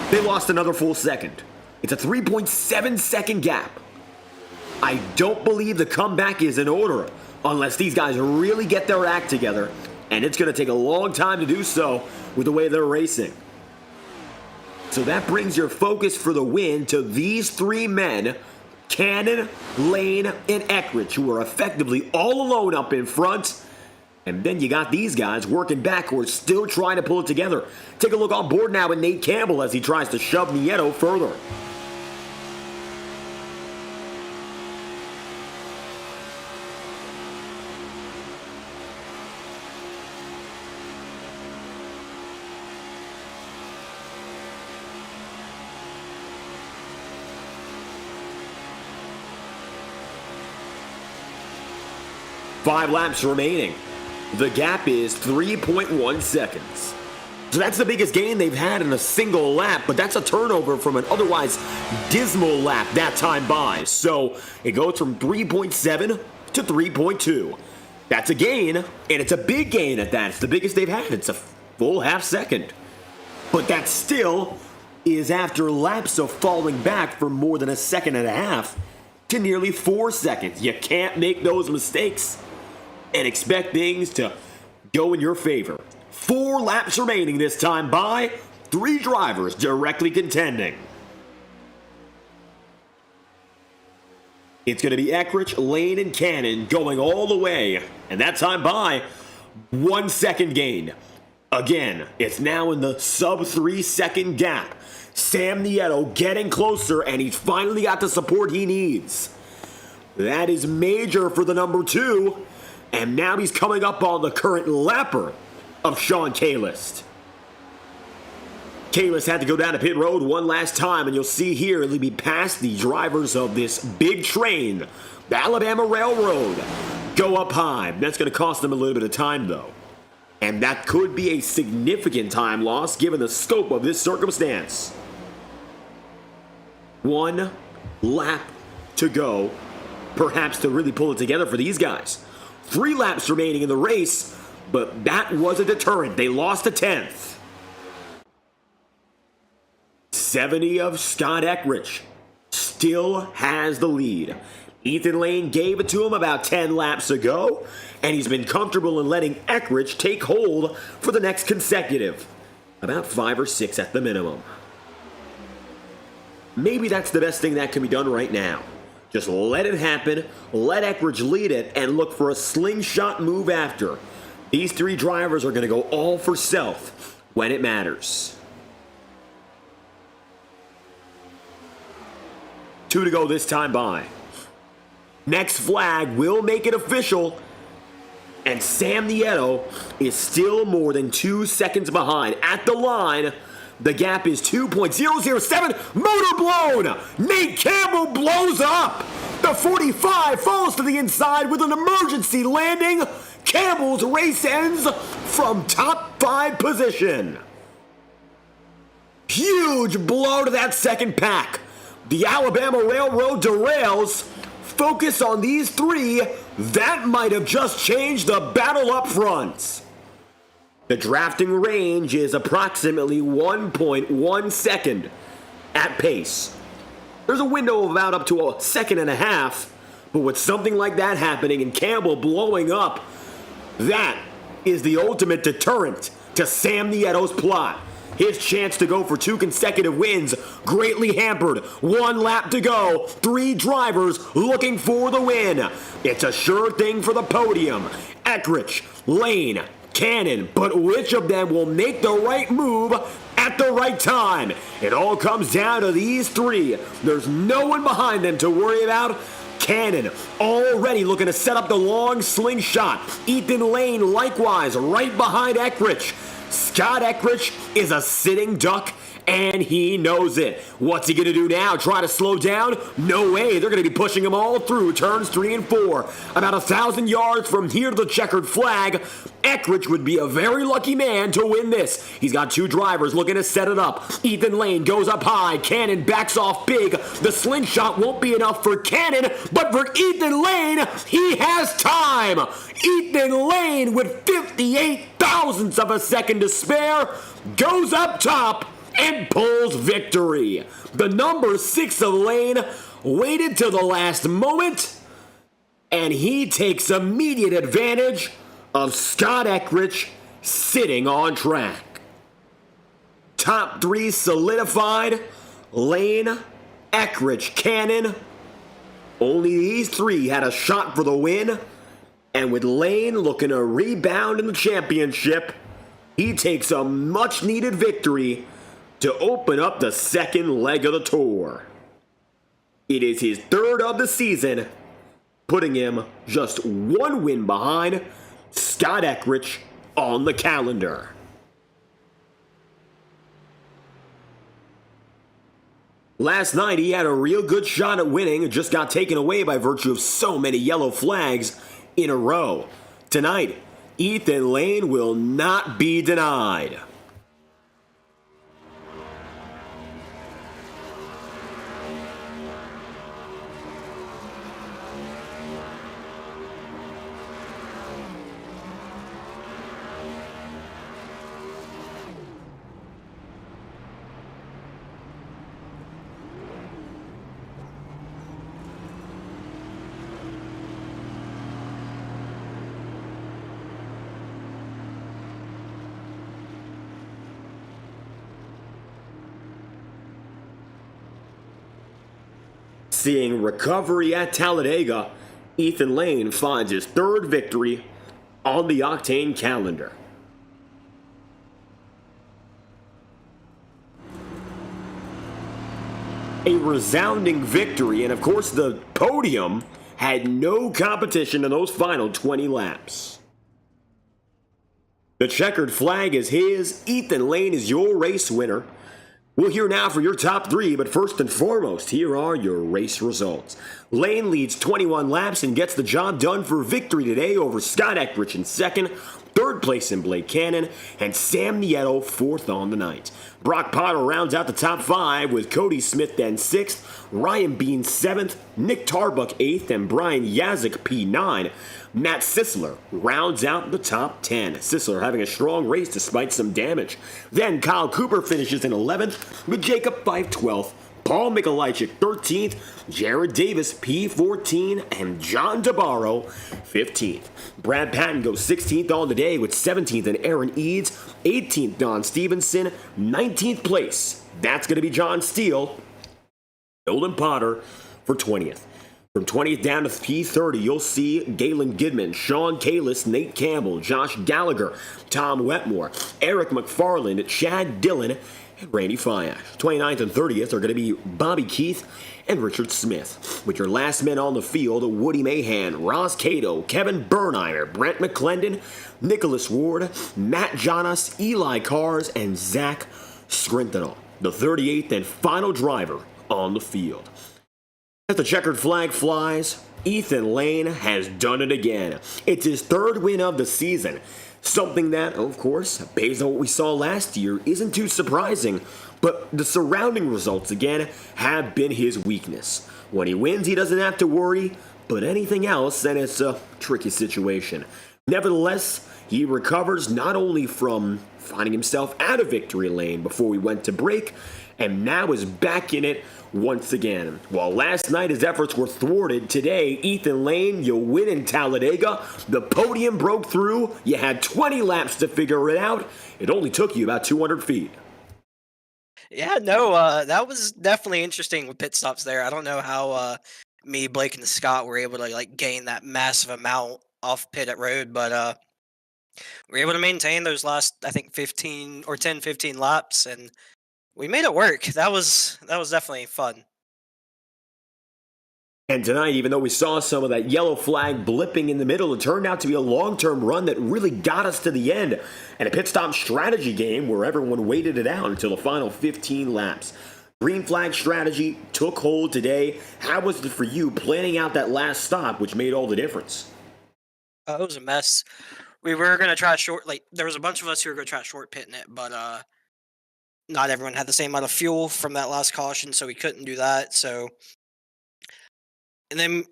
They lost another full second. It's a 3.7 second gap. I don't believe the comeback is in order unless these guys really get their act together, and it's going to take a long time to do so with the way they're racing. So that brings your focus for the win to these 3 men Cannon, Lane, and Eckrich, who are effectively all alone up in front. And then you got these guys working backwards, still trying to pull it together. Take a look on board now at Nate Campbell as he tries to shove Nieto further. Five laps remaining. The gap is 3.1 seconds. So that's the biggest gain they've had in a single lap, but that's a turnover from an otherwise dismal lap that time by. So it goes from 3.7 to 3.2. That's a gain, and it's a big gain at that. It's the biggest they've had. It's a full half second. But that still is after laps of falling back for more than a second and a half to nearly 4 seconds. You can't make those mistakes and expect things to go in your favor. 4 laps remaining this time by 3 drivers directly contending. It's going to be Eckrich, Lane, and Cannon going all the way, and that time by 1 second gain. Again, it's now in the sub 3 second gap. Sam Nieto getting closer, and he's finally got the support he needs. That is major for the number 2. And now he's coming up on the current lapper of Sean Kalis. Kalis had to go down to pit road one last time, and you'll see here he'll be past the drivers of this big train, the Alabama Railroad. Go up high. That's going to cost them a little bit of time, though. And that could be a significant time loss given the scope of this circumstance. 1 lap to go, perhaps to really pull it together for these guys. 3 laps remaining in the race, but that was a deterrent. They lost a 10th. 70 of Scott Eckrich still has the lead. Ethan Lane gave it to him about 10 laps ago, and he's been comfortable in letting Eckrich take hold for the next consecutive. About 5 or 6 at the minimum. Maybe that's the best thing that can be done right now. Just let it happen, let Eckrich lead it, and look for a slingshot move after. These 3 drivers are going to go all for self when it matters. 2 to go this time by. Next flag will make it official, and Sam Nieto is still more than 2 seconds behind. At the line, the gap is 2.007. Motor blown! Nate Campbell blows up! The 45 falls to the inside with an emergency landing. Campbell's race ends from top 5 position. Huge blow to that second pack. The Alabama Railroad derails. Focus on these 3. That might have just changed the battle up front. The drafting range is approximately 1.1 second at pace. There's a window of about up to a second and a half, but with something like that happening and Campbell blowing up, that is the ultimate deterrent to Sam Nieto's plot. His chance to go for 2 consecutive wins greatly hampered. 1 lap to go. 3 drivers looking for the win. It's a sure thing for the podium. Eckrich, Lane, Cannon, but which of them will make the right move at the right time? It all comes down to these 3. There's no one behind them to worry about. Cannon already looking to set up the long slingshot. Ethan Lane likewise right behind Eckrich. Scott Eckrich is a sitting duck, and he knows it. What's he going to do now? Try to slow down? No way. They're going to be pushing him all through turns 3 and 4. About 1,000 yards from here to the checkered flag. Eckrich would be a very lucky man to win this. He's got 2 drivers looking to set it up. Ethan Lane goes up high. Cannon backs off big. The slingshot won't be enough for Cannon, but for Ethan Lane, he has time. Ethan Lane, with 58 thousandths of a second to spare, goes up top and pulls victory. The number 6 of Lane waited till the last moment, and he takes immediate advantage of Scott Eckrich sitting on track. Top 3 solidified. Lane, Eckrich, Cannon. Only these three had a shot for the win, and with Lane looking to rebound in the championship, he takes a much-needed victory to open up the second leg of the tour. It is his third of the season, putting him just one win behind Scott Eckrich on the calendar. Last night he had a real good shot at winning and just got taken away by virtue of so many yellow flags in a row. Tonight, Ethan Lane will not be denied. Seeing recovery at Talladega, Ethan Lane finds his third victory on the Octane calendar. A resounding victory, and of course the podium had no competition in those final 20 laps. The checkered flag is his. Ethan Lane is your race winner. We'll hear now for your top three, but first and foremost, here are your race results. Lane leads 21 laps and gets the job done for victory today over Scott Eckrich in second, third place in Blake Cannon, and Sam Nieto fourth on the night. Brock Potter rounds out the top five with Cody Smith then sixth, Ryan Bean seventh, Nick Tarbuck eighth, and Brian Yazik P9. Matt Sisler rounds out the top 10. Sisler having a strong race despite some damage. Then Kyle Cooper finishes in 11th with Jacob Fife 12th, Paul Mikolajczyk 13th, Jared Davis P14, and John DeBarro 15th. Brad Patton goes 16th on the day with 17th and Aaron Eads, 18th Don Stevenson, 19th place. That's going to be John Steele. Nolan Potter for 20th. From 20th down to P30, you'll see Galen Goodman, Sean Kalis, Nate Campbell, Josh Gallagher, Tom Wetmore, Eric McFarland, Chad Dillon, and Randy Fiash. 29th and 30th are going to be Bobby Keith and Richard Smith. With your last men on the field, Woody Mahan, Ross Cato, Kevin Bernheimer, Brent McClendon, Nicholas Ward, Matt Jonas, Eli Cars, and Zach Scrinthal. The 38th and final driver on the field. As the checkered flag flies, Ethan Lane has done it again. It's his third win of the season. Something that, of course, based on what we saw last year, isn't too surprising. But the surrounding results, again, have been his weakness. When he wins, he doesn't have to worry. But anything else, then it's a tricky situation. Nevertheless, he recovers not only from finding himself out of victory lane before we went to break, and now is back in it once again. While last night his efforts were thwarted, today, Ethan Lane, you win in Talladega. The podium broke through. You had 20 laps to figure it out. It only took you about 200 feet. Yeah, no, that was definitely interesting with pit stops there. I don't know how me, Blake, and Scott were able to gain that massive amount off pit at road, but we were able to maintain those last, I think, 15 or 10, 15 laps, and we made it work. That was definitely fun. And tonight, even though we saw some of that yellow flag blipping in the middle, it turned out to be a long-term run that really got us to the end. And a pit stop strategy game where everyone waited it out until the final 15 laps. Green flag strategy took hold today. How was it for you planning out that last stop, which made all the difference? It was a mess. We were going to try short, there was a bunch of us who were going to try short pitting it, but not everyone had the same amount of fuel from that last caution, so we couldn't do that. So, and then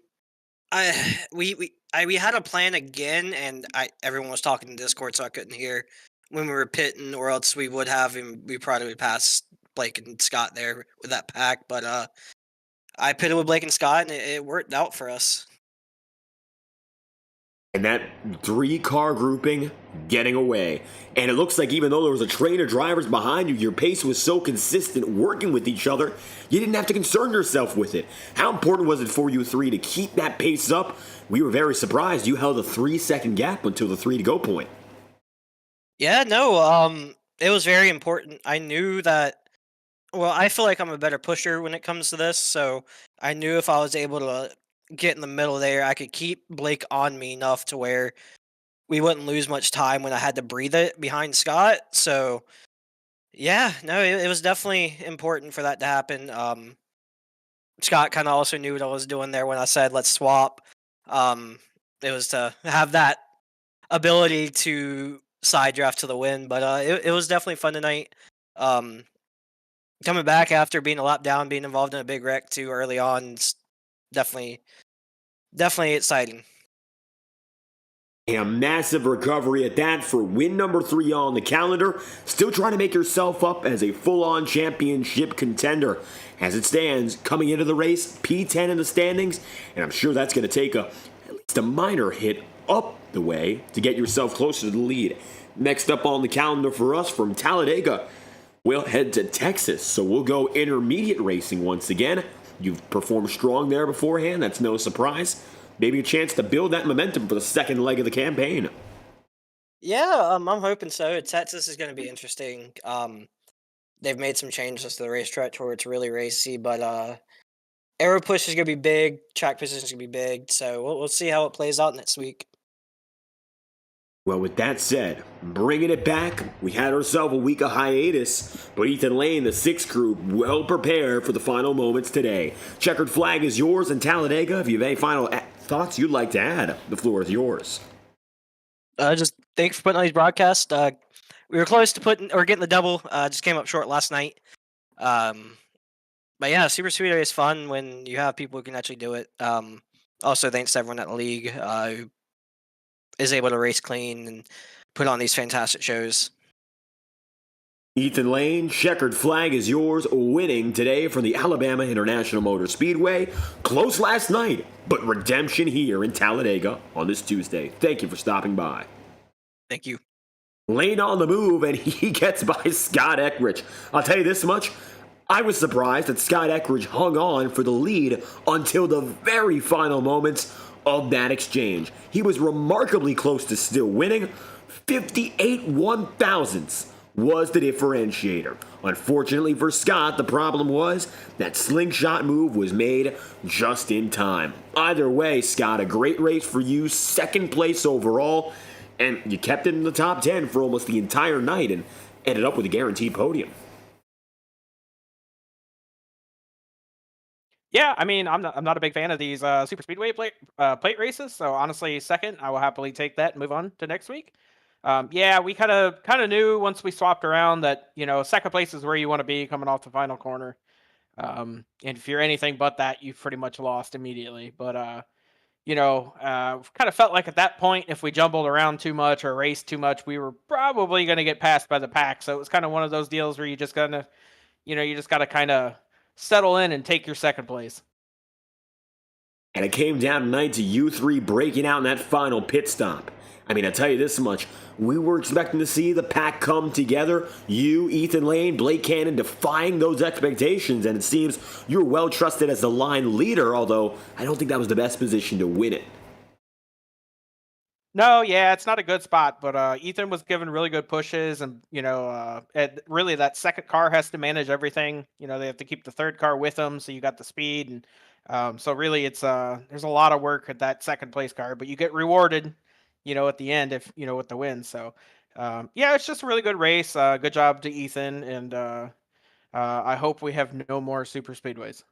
we had a plan again, and everyone was talking in Discord, so I couldn't hear when we were pitting, or else we would have, and we probably would pass Blake and Scott there with that pack. But I pitted with Blake and Scott, and it worked out for us. And that 3-car grouping getting away. And it looks like even though there was a train of drivers behind you, your pace was so consistent working with each other, you didn't have to concern yourself with it. How important was it for you three to keep that pace up? We were very surprised you held a 3-second gap until the 3 to go point. Yeah, no, it was very important. I knew that. Well, I feel like I'm a better pusher when it comes to this, so I knew if I was able to get in the middle there, I could keep Blake on me enough to where we wouldn't lose much time when I had to breathe it behind Scott. So, yeah, no, it was definitely important for that to happen. Scott kind of also knew what I was doing there when I said let's swap. It was to have that ability to side draft to the win, but it was definitely fun tonight. Coming back after being a lap down, being involved in a big wreck too early on, it's definitely exciting. And a massive recovery at that for win number 3 on the calendar. Still trying to make yourself up as a full-on championship contender. As it stands, coming into the race, P10 in the standings, and I'm sure that's going to take at least a minor hit up the way to get yourself closer to the lead. Next up on the calendar for us from Talladega, we'll head to Texas, so we'll go intermediate racing once again. You've performed strong there beforehand, that's no surprise. Maybe a chance to build that momentum for the second leg of the campaign. Yeah, I'm hoping so. Texas is going to be interesting. They've made some changes to the racetrack where it's really racy, but aero push is going to be big, track position is going to be big, so we'll see how it plays out next week. Well, with that said, bringing it back, we had ourselves a week of hiatus, but Ethan Lane, the 6th group, well prepared for the final moments today. Checkered flag is yours in Talladega. If you have any final thoughts you'd like to add, the floor is yours. Just thanks for putting on these broadcasts. We were close to getting the double. Just came up short last night. But yeah, Super Speedway is fun when you have people who can actually do it. Also, thanks to everyone at the league who is able to race clean and put on these fantastic shows. Ethan Lane, checkered flag is yours, winning today from the Alabama International Motor Speedway. Close last night, but redemption here in Talladega on this Tuesday. Thank you for stopping by. Thank you. Lane on the move, and he gets by Scott Eckridge. I'll tell you this much, I was surprised that Scott Eckridge hung on for the lead until the very final moments of that exchange. He was remarkably close to still winning. 58 1/1000ths was the differentiator. Unfortunately for Scott, the problem was that slingshot move was made just in time. Either way, Scott, a great race for you, 2nd place overall, and you kept it in the top 10 for almost the entire night and ended up with a guaranteed podium. Yeah, I mean, I'm not a big fan of these super speedway plate races. So honestly, 2nd, I will happily take that and move on to next week. Yeah, we kind of knew once we swapped around that 2nd place is where you want to be coming off the final corner. And if you're anything but that, you've pretty much lost immediately. But kind of felt like at that point, if we jumbled around too much or raced too much, we were probably going to get passed by the pack. So it was kind of one of those deals where you just got to kind of settle in and take your 2nd place. And it came down tonight to you 3 breaking out in that final pit stop. I mean, I'll tell you this much. We were expecting to see the pack come together. You, Ethan Lane, Blake Cannon defying those expectations. And it seems you're well trusted as the line leader, although I don't think that was the best position to win it. No, yeah, it's not a good spot, but Ethan was given really good pushes, and really that 2nd car has to manage everything. They have to keep the 3rd car with them, so you got the speed, and so really it's there's a lot of work at that 2nd place car, but you get rewarded, at the end if with the win. So yeah, it's just a really good race. Good job to Ethan, and I hope we have no more super speedways.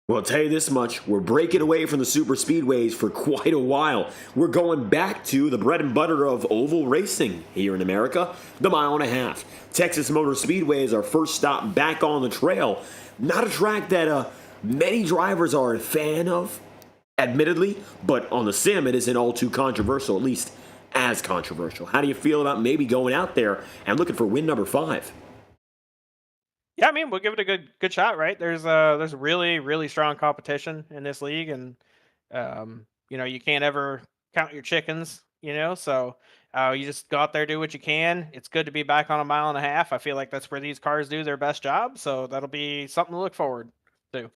Well, I'll tell you this much. We're breaking away from the super speedways for quite a while. We're going back to the bread and butter of oval racing here in America, the 1.5 mile. Texas Motor Speedway is our first stop back on the trail. Not a track that many drivers are a fan of, admittedly, but on the sim it isn't all too controversial, at least as controversial. How do you feel about maybe going out there and looking for win number 5? Yeah, I mean, we'll give it a good shot, right? There's really, really strong competition in this league, and you can't ever count your chickens. So you just go out there, do what you can. It's good to be back on a mile and a half. I feel like that's where these cars do their best job. So that'll be something to look forward to.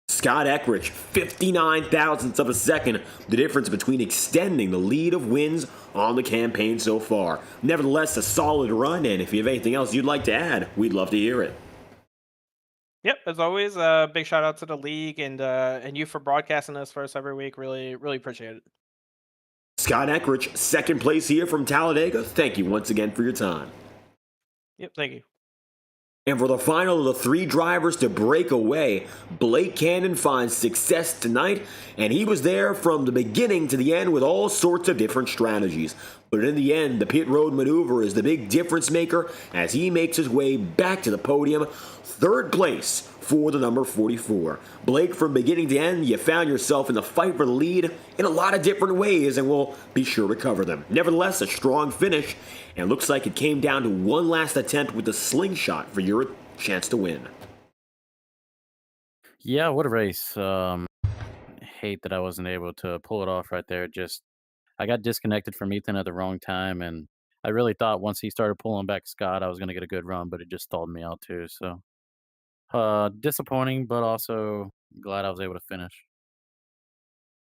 Scott Eckrich, 59 thousandths of a second, the difference between extending the lead of wins on the campaign so far. Nevertheless, a solid run, and if you have anything else you'd like to add, we'd love to hear it. Yep, as always, big shout out to the league and you for broadcasting this for us every week. Really, really appreciate it. Scott Eckrich, second place here from Talladega. Thank you once again for your time. Yep, thank you. And for the final of the three drivers to break away, Blake Cannon finds success tonight, and he was there from the beginning to the end with all sorts of different strategies. But in the end, the pit road maneuver is the big difference maker as he makes his way back to the podium, third place for the number 44. Blake, from beginning to end, you found yourself in the fight for the lead in a lot of different ways, and we'll be sure to cover them. Nevertheless, a strong finish, and looks like it came down to one last attempt with the slingshot for your chance to win. Yeah, what a race. Hate that I wasn't able to pull it off right there. Just I got disconnected from Ethan at the wrong time, and I really thought once he started pulling back Scott, I was going to get a good run, but it just stalled me out too. So disappointing, but also glad I was able to finish.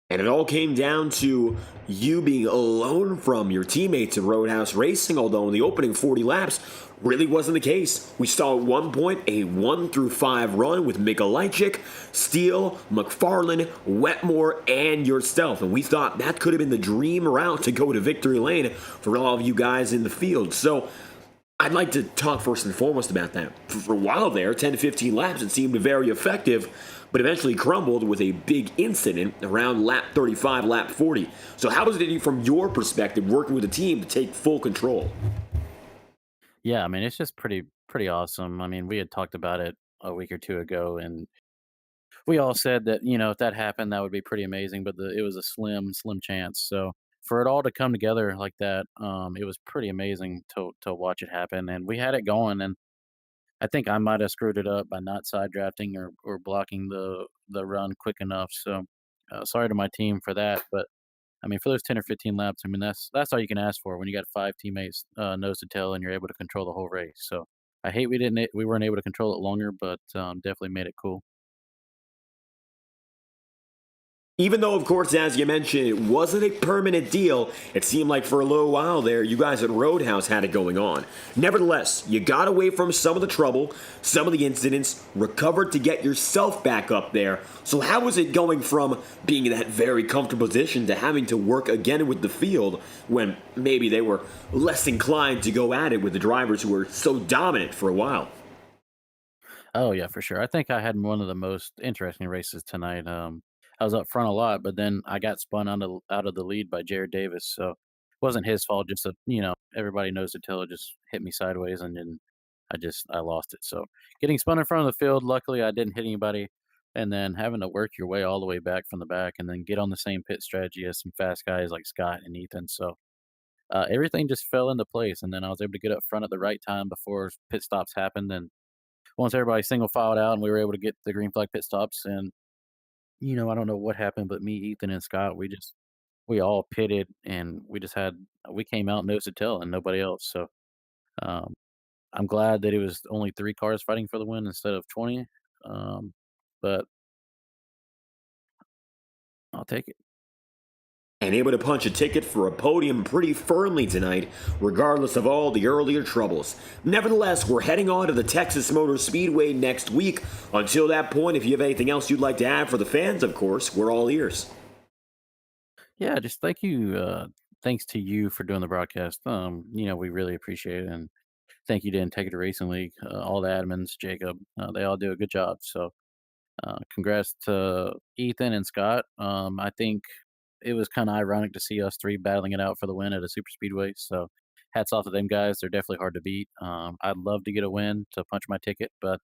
And it all came down to you being alone from your teammates at Roadhouse Racing, although in the opening 40 laps, really wasn't the case. We saw at one point a 1 through 5 run with Mikolajczyk, Steele, McFarlane, Wetmore, and yourself. And we thought that could have been the dream route to go to victory lane for all of you guys in the field. So I'd like to talk first and foremost about that. For a while there, 10 to 15 laps, it seemed very effective, but eventually crumbled with a big incident around lap 35, lap 40. So how was it from your perspective working with the team to take full control? Yeah, I mean it's just pretty awesome. I mean, we had talked about it a week or two ago, and we all said that if that happened, that would be pretty amazing. But it was a slim chance. So for it all to come together like that, it was pretty amazing to watch it happen. And we had it going, and I think I might have screwed it up by not side drafting or blocking the run quick enough. So sorry to my team for that. But I mean, for those 10 or 15 laps, I mean that's all you can ask for when you got five teammates nose to tail and you're able to control the whole race. So I hate we weren't able to control it longer, but definitely made it cool. Even though, of course, as you mentioned, it wasn't a permanent deal, it seemed like for a little while there, you guys at Roadhouse had it going on. Nevertheless, you got away from some of the trouble, some of the incidents, recovered to get yourself back up there. So how was it going from being in that very comfortable position to having to work again with the field when maybe they were less inclined to go at it with the drivers who were so dominant for a while? Oh yeah, for sure. I think I had one of the most interesting races tonight. I was up front a lot, but then I got spun out of the lead by Jared Davis. So it wasn't his fault. Just everybody knows the tail just hit me sideways, and then I lost it. So getting spun in front of the field, luckily I didn't hit anybody, and then having to work your way all the way back from the back, and then get on the same pit strategy as some fast guys like Scott and Ethan. So everything just fell into place, and then I was able to get up front at the right time before pit stops happened, and once everybody single filed out and we were able to get the green flag pit stops, and I don't know what happened, but me, Ethan, and Scott, we all pitted, and we came out nose to tail and nobody else. So um, I'm glad that it was only three cars fighting for the win instead of 20. Um, but I'll take it. And able to punch a ticket for a podium pretty firmly tonight, regardless of all the earlier troubles. Nevertheless, we're heading on to the Texas Motor Speedway next week. Until that point, if you have anything else you'd like to add for the fans, of course, we're all ears. Yeah, just thank you. Thanks to you for doing the broadcast. We really appreciate it, and thank you to Integrity Racing League, all the admins, Jacob. They all do a good job. So congrats to Ethan and Scott. I think it was kind of ironic to see us three battling it out for the win at a super speedway. So hats off to them guys. They're definitely hard to beat. I'd love to get a win to punch my ticket, but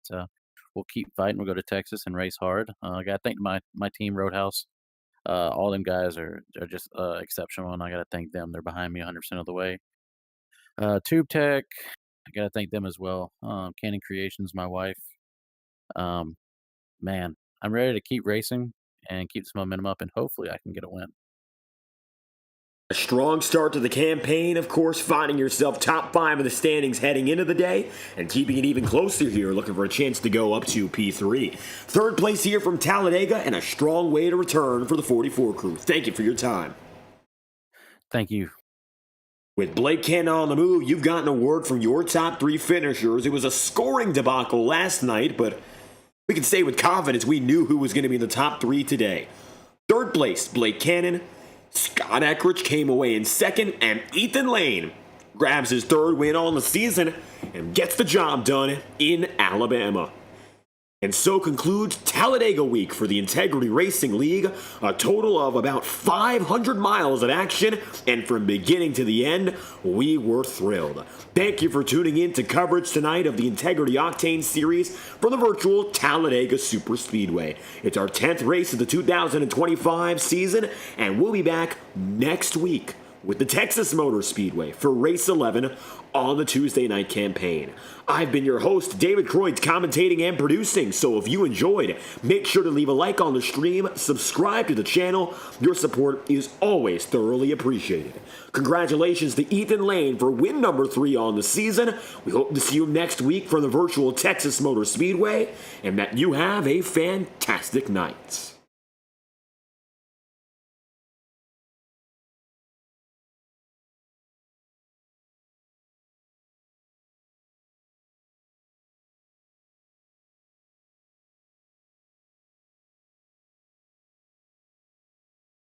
we'll keep fighting. We'll go to Texas and race hard. I got to thank my team, Roadhouse. All them guys are just exceptional, and I got to thank them. They're behind me 100% of the way. Tube Tech, I got to thank them as well. Cannon Creations, my wife. Um, Man, I'm ready to keep racing, and keep this momentum up, and hopefully I can get a win. A strong start to the campaign, of course, finding yourself top 5 in the standings heading into the day, and keeping it even closer here, looking for a chance to go up to P3. Third place here from Talladega, and a strong way to return for the 44 crew. Thank you for your time. Thank you. With Blake Cannon on the move, you've gotten a word from your top 3 finishers. It was a scoring debacle last night, but we can say with confidence we knew who was going to be in the top 3 today. Third place, Blake Cannon. Scott Eckridge came away in second, and Ethan Lane grabs his 3rd win on the season and gets the job done in Alabama. And so concludes Talladega Week for the Integrity Racing League, a total of about 500 miles of action, and from beginning to the end, we were thrilled. Thank you for tuning in to coverage tonight of the Integrity OCTANE Series from the virtual Talladega SuperSpeedway. It's our 10th race of the 2025 season, and we'll be back next week with the Texas Motor Speedway for Race 11 on the Tuesday night campaign. I've been your host, David Croyd, commentating and producing, so if you enjoyed, make sure to leave a like on the stream, subscribe to the channel. Your support is always thoroughly appreciated. Congratulations to Ethan Lane for win number 3 on the season. We hope to see you next week from the virtual Texas Motor Speedway, and that you have a fantastic night.